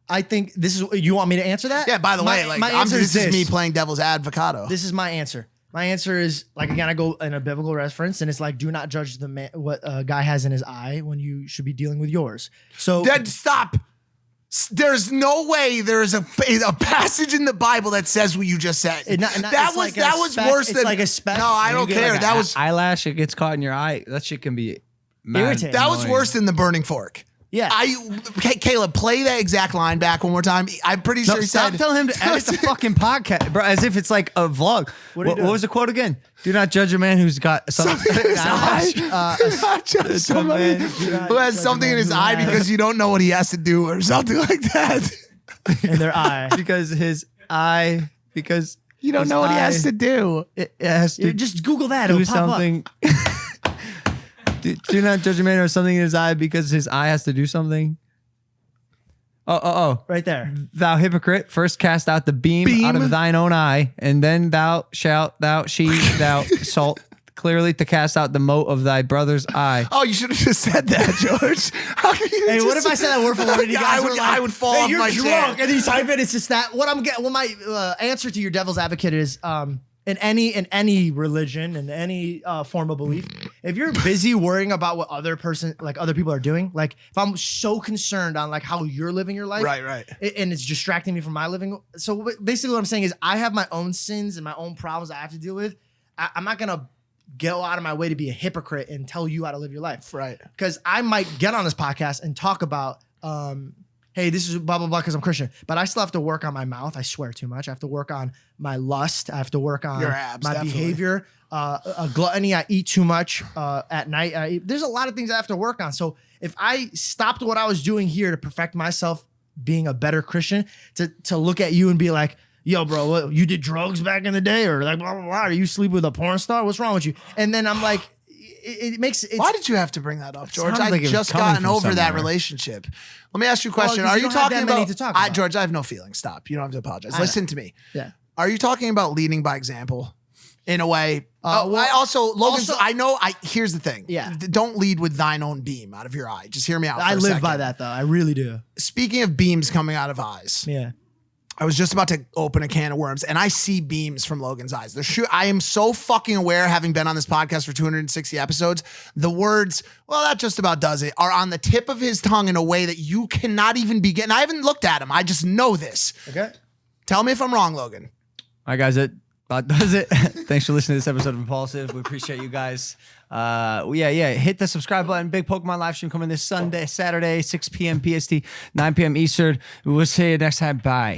I think this is, you want me to answer that? Yeah, by the way, like this is me playing devil's advocado. This is my answer. My answer is, like, again, I go in a biblical reference, and it's like, do not judge the man what a guy has in his eye when you should be dealing with yours. So Stop. There's no way there is a passage in the Bible that says what you just said. That was worse than like a speck. No, I don't care. Like That was eyelash. It gets caught in your eye. That shit can be Irritating. that was worse than the burning fork. Yeah. Caleb, play that exact line back one more time. I'm pretty sure he stop said. telling him to edit the fucking podcast, bro, as if it's like a vlog. What was the quote again? Do not judge a man who's got something in his eye. Not just somebody who has something in his eye because you don't know what he has to do or something like that. in their eye. Because You don't know what he has to do. It has to Just Google that. do It'll pop up. something. Do not judge a man or something in his eye because his eye has to do something. Oh. Right there. Thou hypocrite, first cast out the beam out of thine own eye, and then thou salt clearly to cast out the mote of thy brother's eye. Oh, you should have just said that, George. How can you Hey, just what if I said that word for word and you guys were like, I would fall hey, off you're my drunk, chair. and then you type it. It's just that. What my answer to your devil's advocate is, in any religion, in any form of belief, if you're busy worrying about what other people are doing, like if I'm so concerned on like how you're living your life, Right. and it's distracting me from my living. So basically, what I'm saying is, I have my own sins and my own problems I have to deal with. I'm not gonna go out of my way to be a hypocrite and tell you how to live your life, Right. because I might get on this podcast and talk about, hey, this is blah, blah, blah, because I'm Christian. But I still have to work on my mouth. I swear too much. I have to work on my lust. I have to work on Your abs, my definitely. behavior. A gluttony. I eat too much at night. There's a lot of things I have to work on. So if I stopped what I was doing here to perfect myself being a better Christian, to look at you and be like, yo, bro, what, you did drugs back in the day? Or like, blah, blah, blah. Are you sleep with a porn star? What's wrong with you? And then I'm like, it makes it. Why did you have to bring that up, George? sounded like I it was just coming gotten from over that somewhere. relationship. Let me ask you a question. 'cause Are you you don't have talking that many about to talk about. George, I have no feelings. Stop. You don't have to apologize. I know. Listen to me. Yeah. Are you talking about leading by example in a way? Well, I also, Logan's, also- I know, here's the thing. Yeah. Don't lead with thine own beam out of your eye. Just hear me out. I for a live by second. that, though. I really do. Speaking of beams coming out of eyes, Yeah. I was just about to open a can of worms and I see beams from Logan's eyes. I am so fucking aware, having been on this podcast for 260 episodes, the words, well, that just about does it, are on the tip of his tongue in a way that you cannot even begin. I haven't looked at him. I just know this. Okay. Tell me if I'm wrong, Logan. All right, guys, that about does it. Thanks for listening to this episode of Impulsive. We appreciate you guys. Yeah. Hit the subscribe button. Big Pokemon live stream coming this Saturday, 6 p.m. PST, 9 p.m. Eastern. We'll see you next time. Bye.